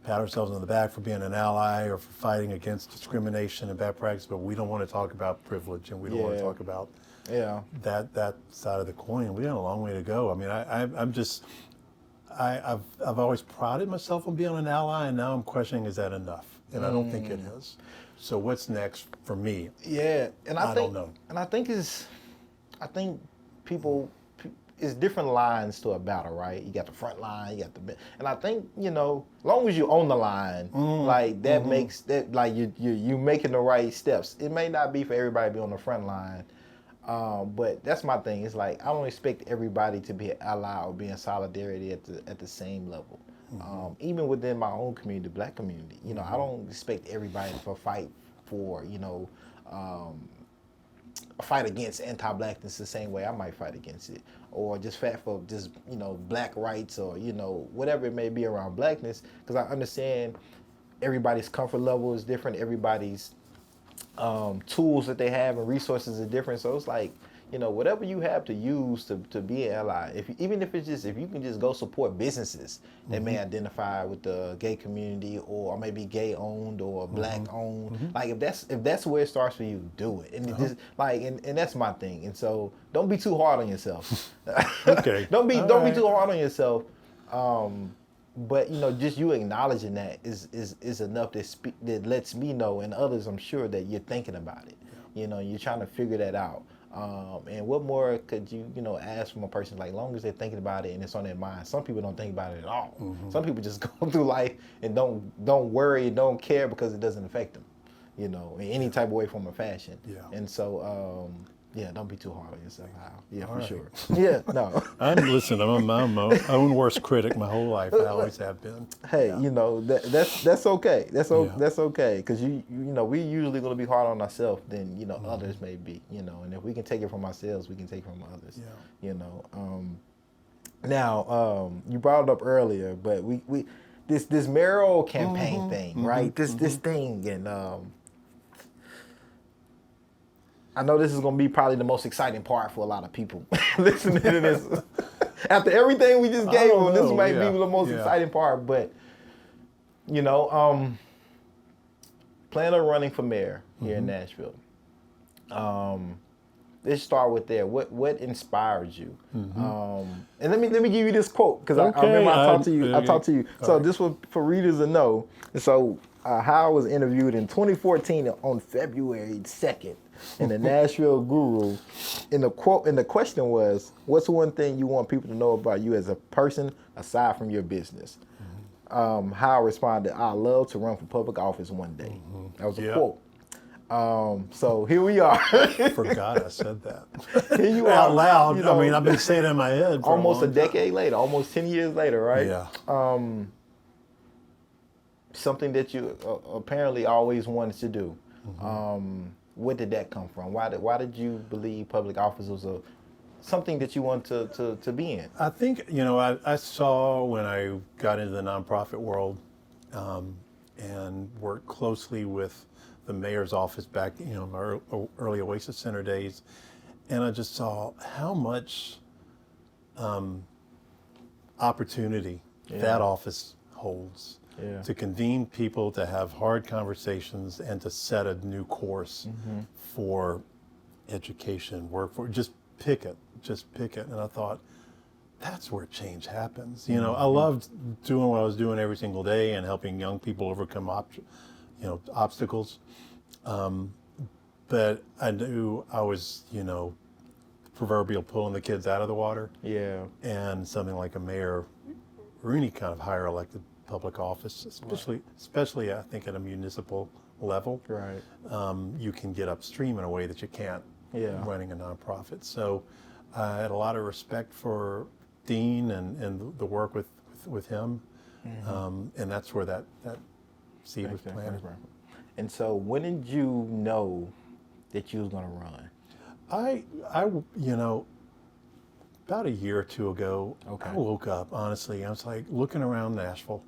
pat ourselves on the back for being an ally or for fighting against discrimination and bad practice, but we don't want to talk about privilege, and we don't want to talk about that side of the coin. We got a long way to go. I mean, I've always prided myself on being an ally, and now I'm questioning, is that enough? And I don't think it is. So what's next for me? Yeah, and I think, don't know. And I think people, it's different lines to a battle, right? You got the front line, you got the, and I think as long as you own the line, like that makes that like you making the right steps. It may not be for everybody to be on the front line, but that's my thing. It's like I don't expect everybody to be an ally or be in solidarity at the same level. Even within my own community, the black community, I don't expect everybody to fight for fight against anti-blackness the same way I might fight against it, or just fight for just black rights, or whatever it may be around blackness, because I understand everybody's comfort level is different, everybody's tools that they have and resources are different. So it's like whatever you have to use to be an ally, even if you can just go support businesses that may identify with the gay community, or maybe gay owned or black owned. Like if that's where it starts for you, do it. And it just and that's my thing. And so don't be too hard on yourself. Okay. don't be too hard on yourself. But just you acknowledging that is enough that lets me know, and others I'm sure, that you're thinking about it. You're trying to figure that out. And what more could you ask from a person? Like, long as they're thinking about it and it's on their mind. Some people don't think about it at all. Some people just go through life and don't worry, don't care, because it doesn't affect them, in any type of way, form, or fashion. Yeah. And so don't be too hard on yourself, Hal. Yeah, all for sure. Yeah, no. I'm my own worst critic my whole life. I always have been. Hey, that's okay. That's okay, because we usually going to be hard on ourselves than others may be. And if we can take it from ourselves, we can take it from others. Yeah. Now you brought it up earlier, but we this Mayoral campaign thing, right? This thing, and I know this is going to be probably the most exciting part for a lot of people listening to this. After everything we just gave them, this might be the most exciting part. But, planning on running for mayor here in Nashville. Let's start with there. What inspired you? And let me give you this quote, because I remember I talked to you. So this was for readers to know. And so Hal was interviewed in 2014 on February 2nd. In the Nashville Guru, and the question was, what's one thing you want people to know about you as a person aside from your business? Hal responded, "I'd love to run for public office one day." That was a quote. So here we are. I forgot I said that. Here you out are, loud. I mean, I've been saying it in my head for almost a decade later, almost 10 years later, right? Yeah. Something that you apparently always wanted to do. Where did that come from? Why did you believe public office was something that you want to be in? I think, I saw when I got into the nonprofit world and worked closely with the mayor's office back, in my early Oasis Center days, and I just saw how much opportunity that office holds. Yeah. To convene people, to have hard conversations, and to set a new course for education, just pick it. And I thought, that's where change happens. I loved doing what I was doing every single day and helping young people overcome obstacles. But I knew I was, proverbial pulling the kids out of the water. Yeah. And something like a mayor, or any kind of higher elected public office, especially I think at a municipal level, right? You can get upstream in a way that you can't running a nonprofit. So I had a lot of respect for Dean and the work with him, and that's where that seed was planted. And so, when did you know that you was going to run? I about a year or two ago, I woke up, honestly, I was like looking around Nashville.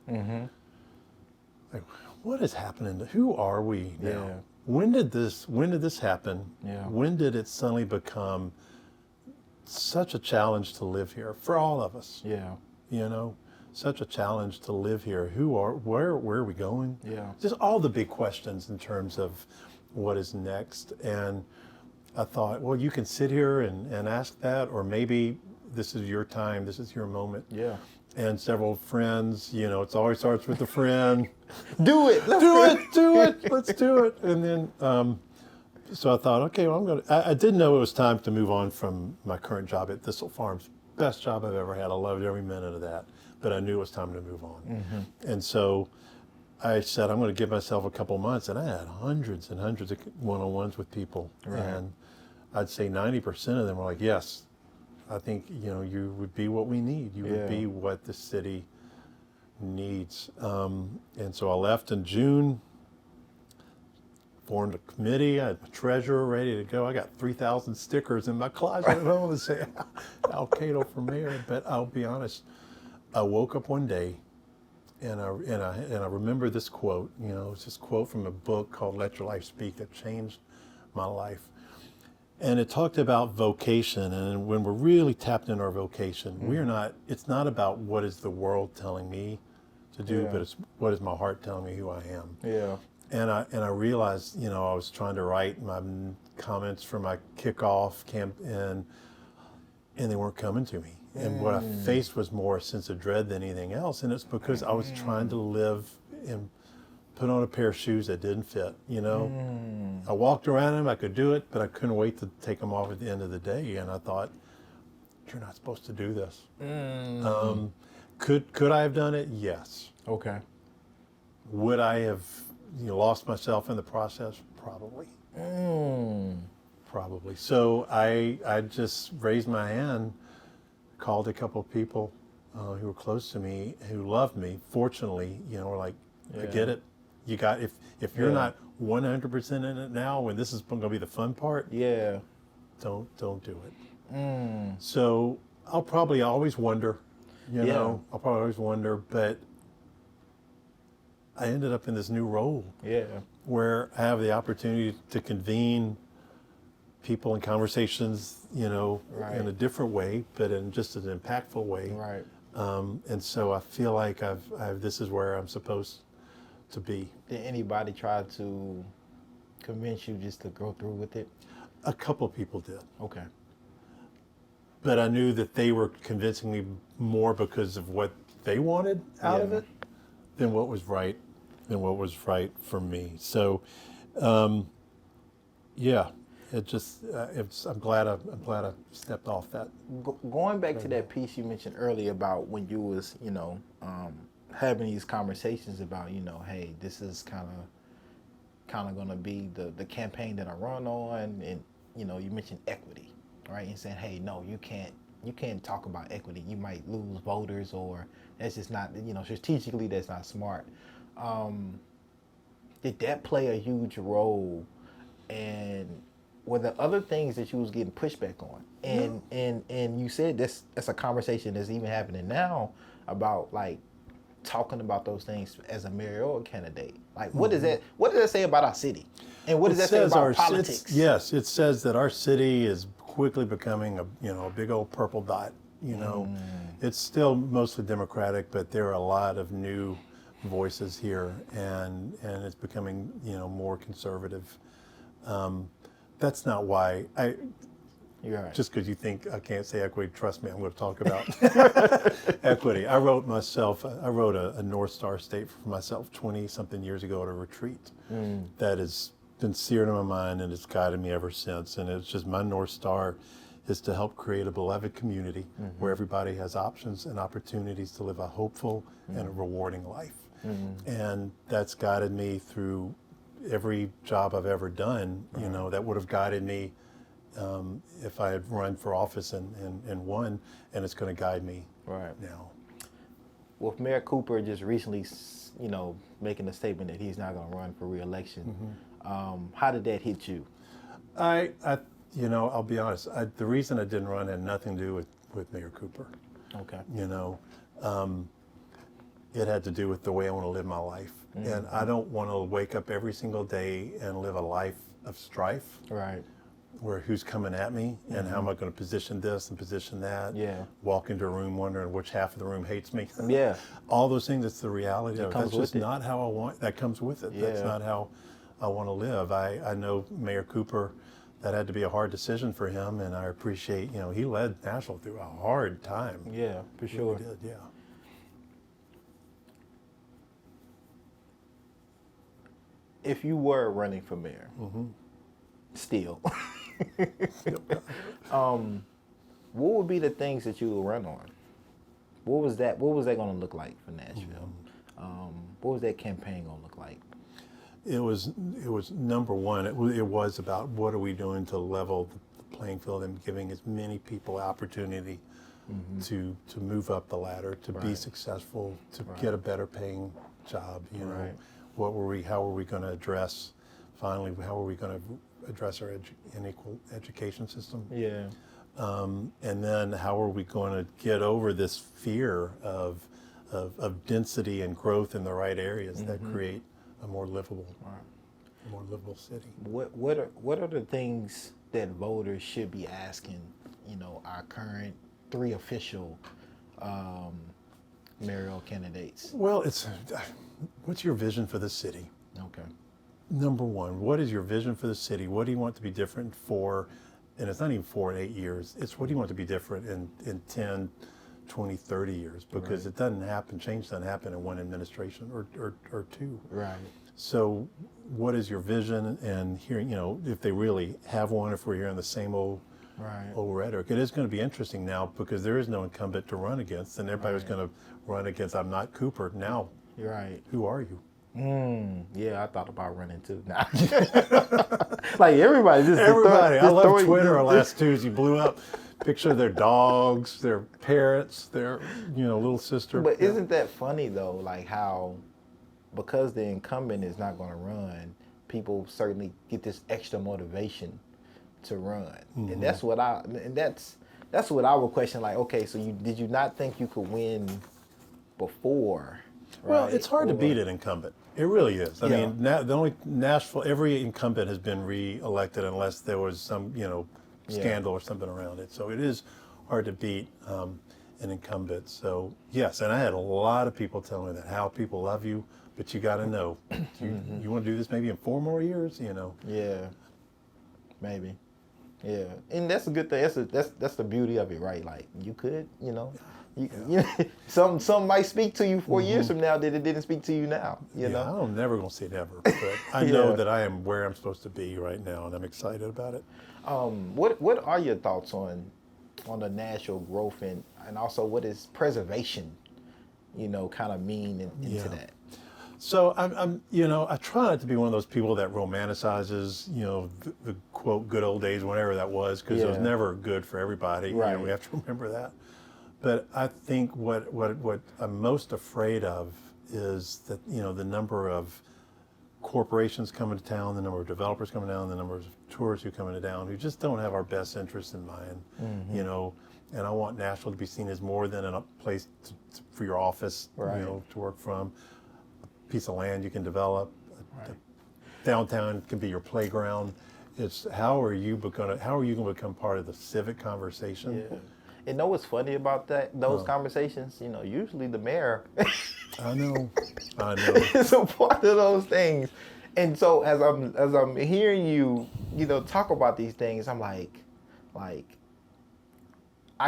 Like, what is happening? Who are we now? Yeah. When did this happen? Yeah. When did it suddenly become such a challenge to live here for all of us. Yeah. You know, such a challenge to live here. Where are we going? Yeah. Just all the big questions in terms of what is next. And I thought, well, you can sit here and ask that, or maybe this is your time, this is your moment. Yeah. And several friends, you know, it always starts with a friend. Do it. Do it, let's do it. And then, so I thought, okay, well, I did know it was time to move on from my current job at Thistle Farms. Best job I've ever had. I loved every minute of that. But I knew it was time to move on. Mm-hmm. And so I said, I'm going to give myself a couple months. And I had hundreds and hundreds of one-on-ones with people. Right. And I'd say 90% of them were like, yes, I think, you know, you would be what we need. You would be what the city needs. And so I left in June, formed a committee. I had my treasurer ready to go. I got 3,000 stickers in my closet at home that say Hal Cato for mayor. But I'll be honest, I woke up one day and I remember this quote. You know, it's this quote from a book called Let Your Life Speak that changed my life. And it talked about vocation, and when we're really tapped in our vocation, it's not about what is the world telling me to do, but it's what is my heart telling me who I am. Yeah. And I realized, you know, I was trying to write my comments for my kickoff camp, and they weren't coming to me. And what I faced was more a sense of dread than anything else, and it's because I was trying to live and put on a pair of shoes that didn't fit, you know. I walked around them, I could do it, but I couldn't wait to take them off at the end of the day. And I thought, you're not supposed to do this. Could I have done it? Yes. Okay. Would I have lost myself in the process? Probably. Probably. So I just raised my hand, called a couple of people who were close to me, who loved me. Fortunately, you know, were like, I get it. You got, if you're not 100% in it now, when this is going to be the fun part, don't do it. So I'll probably always wonder, you know, I'll probably always wonder, but I ended up in this new role where I have the opportunity to convene people in conversations, you know, in a different way, but in just an impactful way. Right. And so I feel like this is where I'm supposed to be. Did anybody try to convince you just to go through with it? A couple of people did. Okay. But I knew that they were convincing me more because of what they wanted out of it than what was right for me. So, it just I'm glad I stepped off that. Going back to that piece you mentioned earlier about when you was, you know, having these conversations about, you know, hey, this is kind of going to be the campaign that I run on, and you know, you mentioned equity, right? And saying, hey, no, you can't talk about equity. You might lose voters, or that's just not, you know, strategically that's not smart. Did that play a huge role? And were there other things that you was getting pushback on? And you said that's a conversation that's even happening now about like talking about those things as a mayoral candidate. Like, what does that say about our city? And what does that say about politics? Yes, it says that our city is quickly becoming a big old purple dot. You know, it's still mostly Democratic, but there are a lot of new voices here, and it's becoming, you know, more conservative. That's not why You're right. just because you think I can't say equity, trust me, I'm going to talk about equity. I wrote a North Star State for myself 20-something years ago at a retreat that has been seared in my mind, and it's guided me ever since. And it's just my North Star is to help create a beloved community where everybody has options and opportunities to live a hopeful and a rewarding life. And that's guided me through every job I've ever done. You know, that would have guided me if I had run for office and won, and it's going to guide me now. With Mayor Cooper just recently, you know, making a statement that he's not going to run for re-election, how did that hit you? You know, I'll be honest. The reason I didn't run had nothing to do with Mayor Cooper. Okay. You know, it had to do with the way I want to live my life. And I don't want to wake up every single day and live a life of strife. Right. where who's coming at me and how am I going to position this and position that. Yeah. Walk into a room wondering which half of the room hates me. Yeah. All those things, that's the reality of it. comes That's just with it. not how I want, that comes with it. That's Yeah. not how I want to live. I know Mayor Cooper, that had to be a hard decision for him, and I appreciate, he led Nashville through a hard time. Yeah, for He sure. really did, yeah. If you were running for mayor, still, what would be the things that you would run on? What was that going to look like for Nashville? What was that campaign going to look like? It was number one. It was about what are we doing to level the playing field and giving as many people opportunity to move up the ladder, to be successful, to get a better paying job. Right. How were we going to address? Finally, how are we going to address our unequal education system? Yeah. And then how are we going to get over this fear of density and growth in the right areas that create a more livable city? What are the things that voters should be asking? Our current 3 official mayoral candidates. Well, what's your vision for the city? Okay. Number one, what is your vision for the city? What do you want to be different for? And it's not even 4 and 8 years. It's what do you want to be different in 10, 20, 30 years? Because it doesn't happen, change doesn't happen in one administration or two. Right. So what is your vision? And hearing, if they really have one, if we're hearing the same old rhetoric. It is going to be interesting now because there is no incumbent to run against, and everybody was going to run against, I'm not Cooper. Now, who are you? Yeah, I thought about running too. Nah. Like everybody. I love Twitter. Last Tuesday blew up. Picture of their dogs, their parrots, their little sister. But isn't that funny though? Like how, because the incumbent is not going to run, people certainly get this extra motivation to run, and that's what I would question. Like, okay, so did you not think you could win before? Well, it's hard to beat an incumbent. It really is. I mean, the only Nashville, every incumbent has been re-elected unless there was some, scandal or something around it. So it is hard to beat an incumbent. So yes, and I had a lot of people telling me that, how people love you, but you got to know, you want to do this maybe in 4 more years, Yeah, maybe. Yeah, and that's a good thing. That's the beauty of it, right? Like you could, some might speak to you 4 years from now that it didn't speak to you now. You know, I'm never gonna say never, but I know that I am where I'm supposed to be right now, and I'm excited about it. What are your thoughts on the natural growth and also what is preservation? Kind of mean into that. So I'm I try not to be one of those people that romanticizes, the quote good old days, whenever that was, because it was never good for everybody. Right. We have to remember that. But I think what I'm most afraid of is that the number of corporations coming to town, the number of developers coming down, the number of tourists who come into town who just don't have our best interests in mind. And I want Nashville to be seen as more than a place for your office, to work from. Piece of land you can develop. Downtown can be your playground. It's how are you going to become part of the civic conversation? Yeah. And know what's funny about those conversations? Usually the mayor I know. is a part of those things. And so as I'm hearing you, talk about these things, I'm like I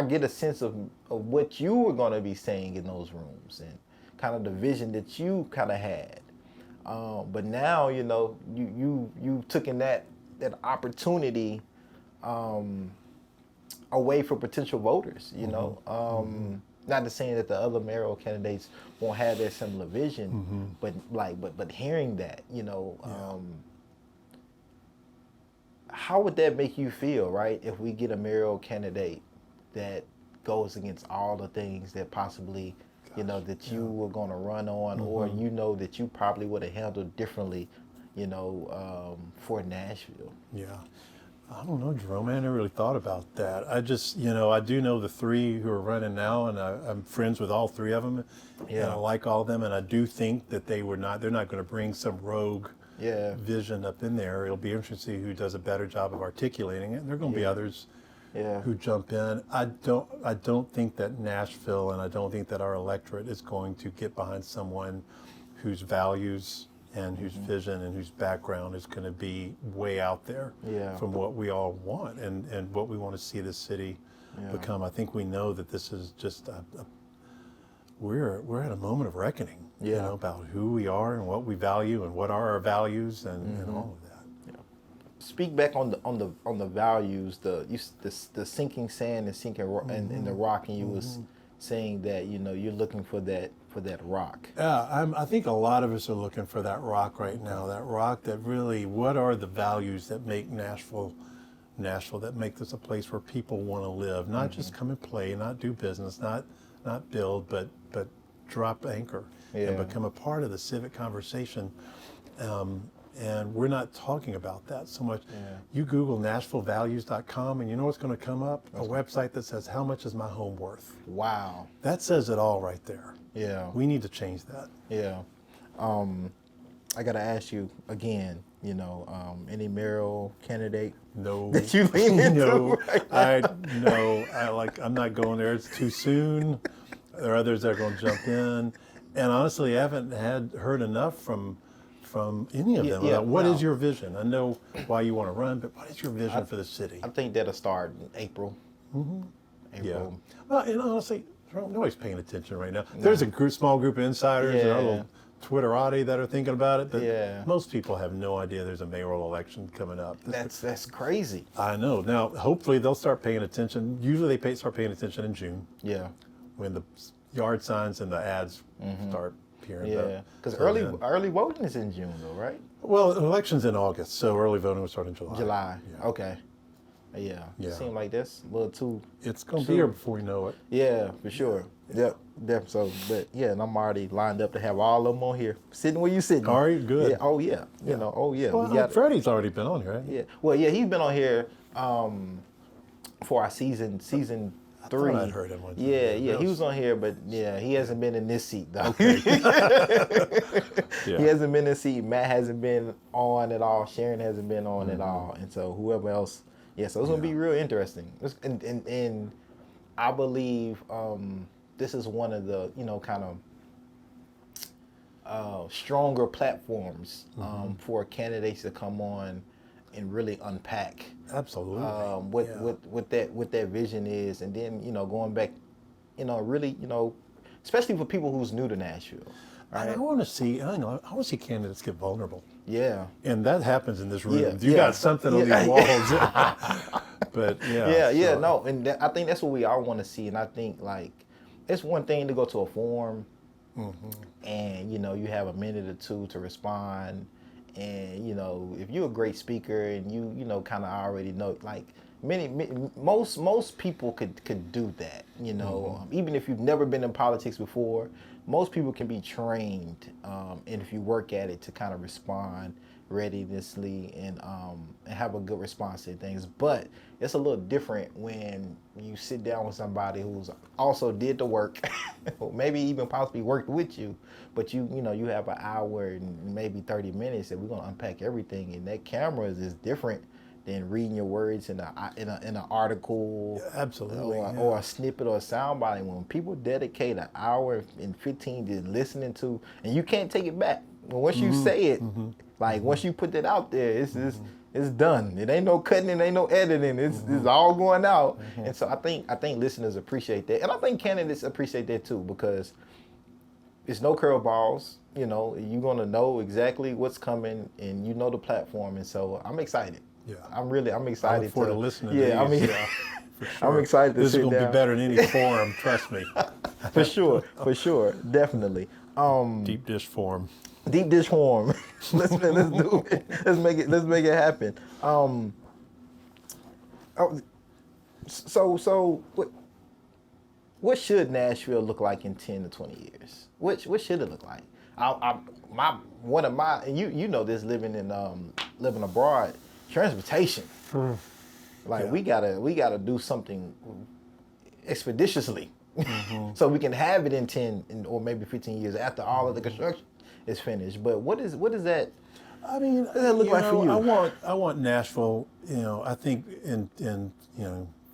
get a sense of what you were going to be saying in those rooms and kind of the vision that you kind of had, but now you took in that opportunity away from potential voters. Not to say that the other mayoral candidates won't have that similar vision, but hearing that, how would that make you feel, right? If we get a mayoral candidate that goes against all the things that possibly that you were going to run on, or that you probably would have handled differently, for Nashville. Yeah. I don't know, Jerome. I never really thought about that. I just, I do know the 3 who are running now, and I'm friends with all 3 of them, and I like all of them, and I do think that they're not going to bring some rogue vision up in there. It'll be interesting to see who does a better job of articulating it. And there are going to be others who jump in. I don't think that Nashville and I don't think that our electorate is going to get behind someone whose values and whose vision and whose background is going to be way out there from what we all want and what we want to see this city become. I think we know that this is just we're at a moment of reckoning, you know, about who we are and what we value and what are our values and all of that. Speak back on the values, the sinking sand and sinking and the rock, and you was saying that you're looking for that rock. Yeah, I think a lot of us are looking for that rock right now. That rock that really, what are the values that make Nashville, that make this a place where people want to live, not just come and play, not do business, not build, but drop anchor and become a part of the civic conversation. And we're not talking about that so much. You Google NashvilleValues.com and you know what's going to come up? A website that says, how much is my home worth? Wow. That says it all right there. Yeah. We need to change that. Yeah. I got to ask you again, any mayoral candidate No. that you lean into? No. Right I'm not going there. It's too soon. There are others that are going to jump in. And honestly, I haven't heard enough from any of them about what is your vision. I know why you want to run, but what is your vision for the city? I think that'll start in April. April. Yeah. Well, and honestly, nobody's paying attention right now. There's a small group of insiders and our little Twitterati that are thinking about it, but most people have no idea there's a mayoral election coming up. That's crazy. I know. Now, hopefully they'll start paying attention. Usually they start paying attention in June. Yeah. When the yard signs and the ads start appearing. Yeah. Because early voting is in June, though, right? Well, election's in August, so early voting will start in July. July. Yeah. Okay. Yeah. Seems like that's a little too. It's going to be here before you know it. Yeah, for sure. Yep. So, but and I'm already lined up to have all of them on here, sitting where you sitting. All right, good. Yeah. Oh yeah. Well, Freddie's already been on here, right? Yeah. Well, he's been on here for our season 3. I thought I'd heard him one time. Yeah. He was on here, but he hasn't been in this seat though. Okay. He hasn't been in this seat. Matt hasn't been on at all. Sharon hasn't been on at all, and so whoever else. Yeah. So it's gonna be real interesting. And I believe this is one of the kind of stronger platforms for candidates to come on and really unpack Absolutely. What that vision is, and then going back, really especially for people who's new to Nashville. Right? I want to see candidates get vulnerable. Yeah. And that happens in this room. Yeah, You got something on these walls. But no, and I think that's what we all want to see, and I think it's one thing to go to a forum, and you have a minute or two to respond, and if you're a great speaker and you kind of already know, most people could do that, even if you've never been in politics before, most people can be trained, and if you work at it, to kind of respond readinessly and have a good response to things. But it's a little different when you sit down with somebody who's also did the work, or maybe even possibly worked with you, but you have an hour and maybe 30 minutes and we're gonna unpack everything, and that camera is different than reading your words in an article, absolutely, or a snippet or a soundbite. When people dedicate an hour and 15 to listening to, and you can't take it back. Once you say it, once you put that out there, it's done. It ain't no cutting, it ain't no editing. It's all going out. And so I think listeners appreciate that, and I think candidates appreciate that too, because it's no curveballs. You're gonna know exactly what's coming, and the platform, and so I'm excited. Yeah, I'm excited. I look forward to listening. Yeah, to these. For sure. I'm excited to this sit is down. Gonna be better than any forum. Trust me. For sure, definitely. Deep dish forum. Deep dish forum. let's do it. Let's make it happen. So what should Nashville look like in 10 to 20 years? What should it look like? And you know this, living abroad, transportation. We gotta do something expeditiously, so we can have it in 10 or maybe 15 years after all of the construction is finished. But what is that? I mean, What does that look like for you? I want Nashville, I think in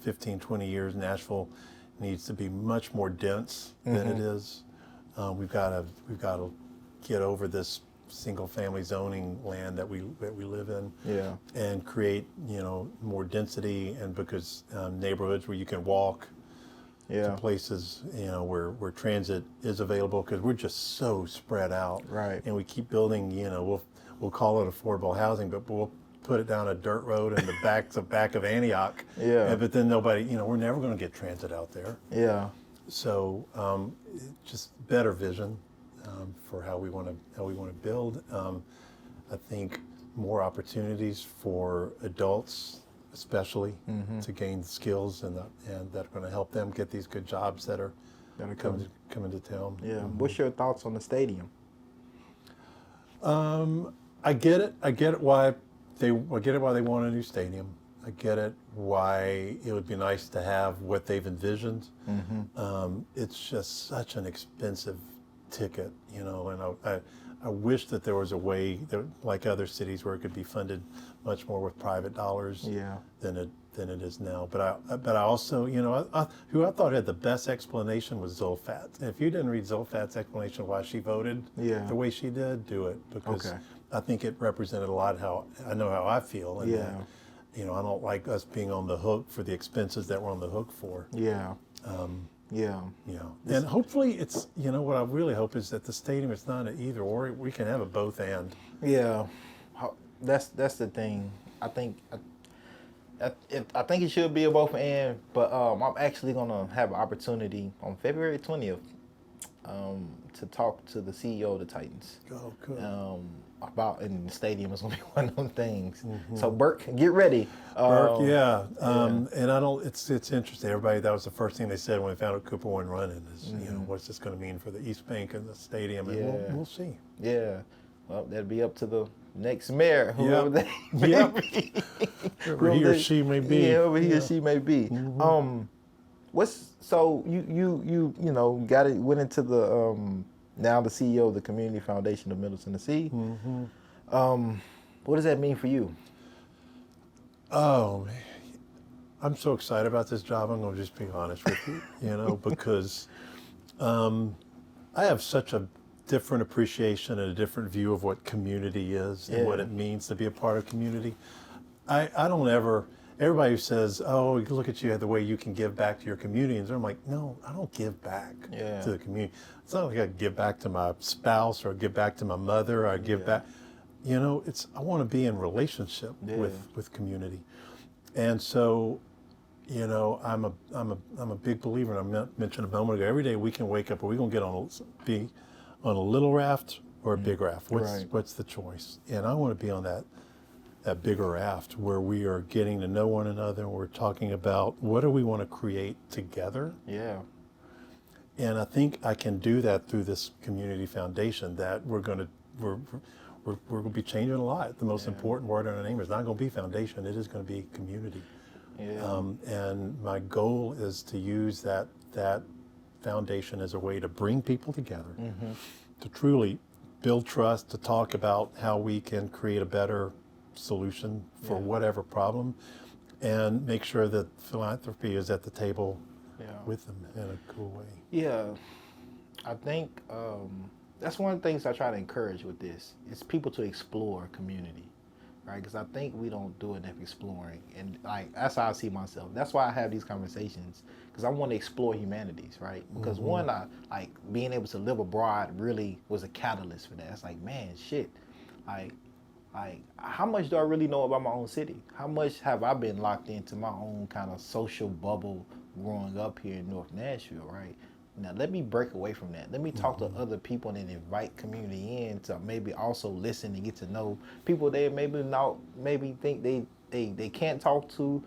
15, 20 years, Nashville needs to be much more dense than it is. We've got to get over this single family zoning land that we live in, Yeah. and create more density, and because neighborhoods where you can walk Yeah. to places where transit is available, because we're just so spread out, Right. and we keep building. We'll call it affordable housing, but we'll put it down a dirt road in the back of Antioch. Yeah. But then nobody, we're never going to get transit out there. Yeah. So just better vision for how we want to build. I think more opportunities for adults, especially, to gain skills and that are going to help them get these good jobs that are coming to town. Yeah. What's your thoughts on the stadium? I get it. I get it why they want a new stadium. I get it why it would be nice to have what they've envisioned. It's just such an expensive ticket, and I wish that there was a way that, like other cities, where it could be funded much more with private dollars than it is now. But I also, who I thought had the best explanation was Zulfat. And if you didn't read Zulfat's explanation why she voted the way she did, do it, because I think it represented a lot how I feel. And that, I don't like us being on the hook for the expenses that we're on the hook for. Yeah. And hopefully it's, what I really hope is that the stadium is not an either or. We can have a both and. Yeah. That's the thing. I think it should be a both and, but I'm actually gonna have an opportunity on February 20th to talk to the CEO of the Titans. Oh, cool. About in the stadium is gonna be one of them things. So Burke, get ready. Burke, and I don't. It's interesting. Everybody, that was the first thing they said when they found out Cooper wasn't running. Is what's this going to mean for the East Bank and the stadium? And we'll see. Yeah. Well, that'll be up to the next mayor, whoever they may be. Whoever he or she may be. Yeah, whoever he or she may be. So you got it, went into the now the CEO of the Community Foundation of Middle Tennessee. What does that mean for you? Oh, man. I'm so excited about this job. I'm going to just be honest with you, because I have such a different appreciation and a different view of what community is and what it means to be a part of community. I don't ever, everybody who says, oh, look at you, the way you can give back to your community. And I'm like, no, I don't give back to the community. It's not like I give back to my spouse or give back to my mother or I give back. I want to be in relationship with community. And so, I'm a big believer, and I mentioned a moment ago, every day we can wake up, are we going to be on a little raft or a big raft? What's the choice? And I want to be on that bigger raft where we are getting to know one another and we're talking about what do we want to create together. Yeah. And I think I can do that through this community foundation that we're going to be changing a lot. The most important word in our name is not going to be foundation, it is going to be community. Yeah. And my goal is to use that foundation as a way to bring people together, to truly build trust, to talk about how we can create a better solution for whatever problem, and make sure that philanthropy is at the table with them in a cool way. Yeah, I think that's one of the things I try to encourage with this is people to explore community, right? Because I think we don't do enough exploring, and that's how I see myself. That's why I have these conversations, because I want to explore humanities, right? Because one, I like being able to live abroad really was a catalyst for that. It's like, man, shit, like how much do I really know about my own city? How much have I been locked into my own kind of social bubble growing up here in North Nashville, right? Now let me break away from that. Let me talk to other people and invite community in to maybe also listen and get to know people they maybe think they can't talk to.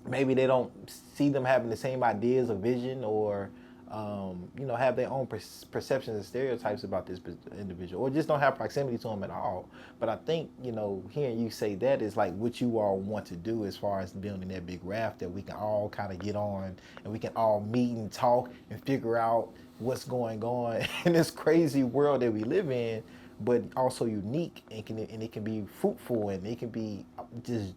Maybe they don't see them having the same ideas or vision, or have their own perceptions and stereotypes about this individual, or just don't have proximity to them at all. But I think, hearing you say that is like what you all want to do as far as building that big raft that we can all kind of get on and we can all meet and talk and figure out what's going on in this crazy world that we live in. but also unique, and it can be fruitful, and it can be just,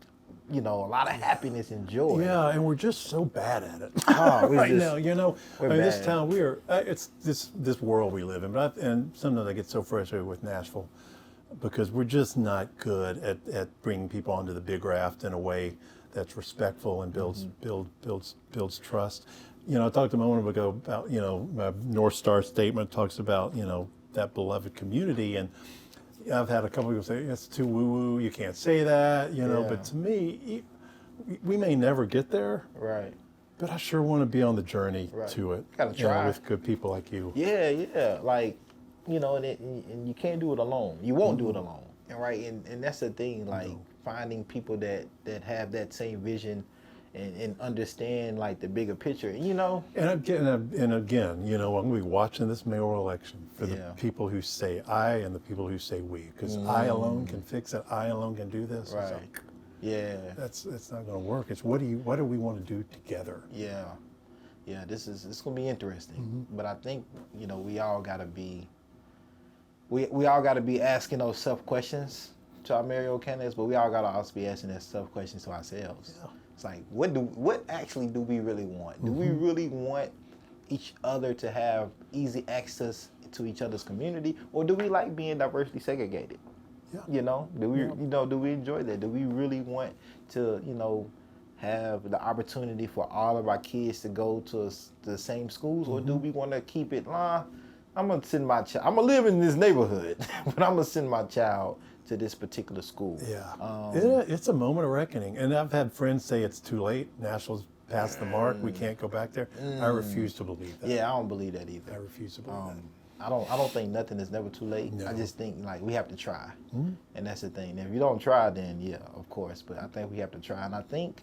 a lot of happiness and joy. Yeah, and we're just so bad at it Oh, we right just- now. I we're mean, this bad. town, it's this world we live in. And sometimes I get so frustrated with Nashville because we're just not good at bringing people onto the big raft in a way that's respectful and builds trust. I talked a moment ago about my North Star statement talks about that beloved community, and I've had a couple of people say it's too woo-woo, you can't say that, Yeah. but to me, we may never get there, Right. but I sure want to be on the journey Right. to it. Gotta try. With good people like you. Yeah, like, and you can't do it alone. You won't do it alone, and that's the thing. Like finding people that have that same vision, and understand like the bigger picture. And again, I'm going to be watching this mayoral election for the Yeah. people who say I and the people who say we, because I alone can fix it. I alone can do this. It's Right. like, Yeah. that's not going to work. It's what do we want to do together? Yeah. Yeah. This gonna be interesting. But I think we all gotta be. We all gotta be asking those tough questions to our mayoral candidates, but we all gotta also be asking those tough questions to ourselves. Yeah. It's like, what actually do we really want? Do we really want each other to have easy access to each other's community, or do we like being diversely segregated? Yeah. Do we do we enjoy that? Do we really want to have the opportunity for all of our kids to go to the same schools, or do we want to keep it? I'm gonna send my child. I'm gonna live in this neighborhood, but I'm gonna send my child to this particular school. Yeah. It's a moment of reckoning. And I've had friends say it's too late. Nashville's past the mark. We can't go back there. I refuse to believe that. Yeah, I don't believe that either. I refuse to believe I don't think nothing is never too late. No. I just think like we have to try, and that's the thing. If you don't try, then yeah, of course. But I think we have to try, and I think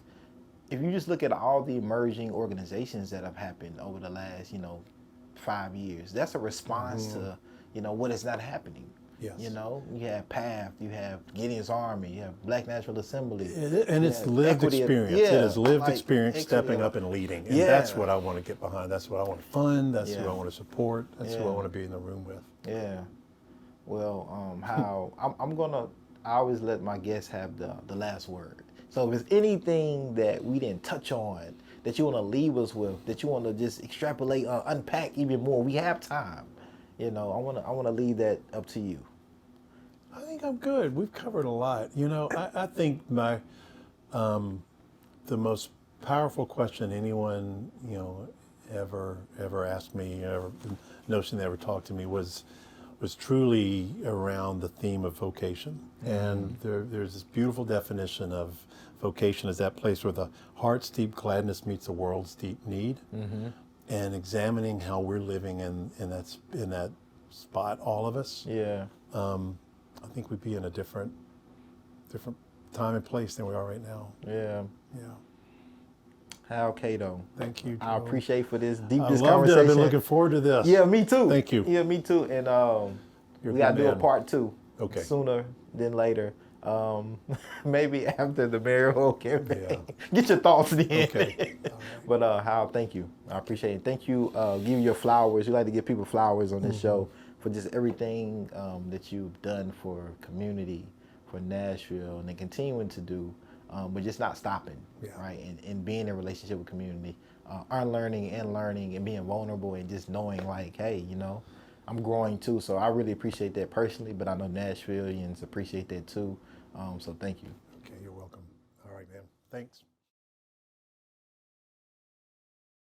if you just look at all the emerging organizations that have happened over the last 5 years, that's a response to what is not happening. Yes. You have PATH, you have Gideon's Army, you have Black National Assembly. And it's have lived equity. experience. Yeah, It is lived like, experience stepping yeah. up and leading. And Yeah. that's what I want to get behind. That's what I want to fund. That's who Yeah. I want to support. That's who I Yeah. want to be in the room with. Yeah. Well, how I always let my guests have the last word. So if there's anything that we didn't touch on that you want to leave us with, that you want to just extrapolate, unpack even more, we have time. I want to leave that up to you. I think I'm good. We've covered a lot. I think the most powerful question anyone, ever asked me, the notion they ever talked to me was truly around the theme of vocation. And there's this beautiful definition of vocation as that place where the heart's deep gladness meets the world's deep need. And examining how we're living in that spot, all of us. Yeah. I think we'd be in a different time and place than we are right now. Yeah. Yeah. Hal Cato. Thank you, I Joe. appreciate this I conversation. loved it. I've been looking forward to this. Yeah, me too. Thank you. Yeah, me too. And You're a we gotta good do a man. part 2. Okay. Sooner than later. Maybe after the Mayoral campaign. Yeah. Get your thoughts in. Okay. But Hal, thank you. I appreciate it. Thank you. Give you your flowers. We like to give people flowers on this show for just everything that you've done for community, for Nashville, and then continuing to do, but just not stopping, Yeah. right? And being in a relationship with community, unlearning and learning, and being vulnerable, and just knowing like, hey, I'm growing too. So I really appreciate that personally, but I know Nashvilleians appreciate that too. So thank you. Okay, you're welcome. All right, man. Thanks.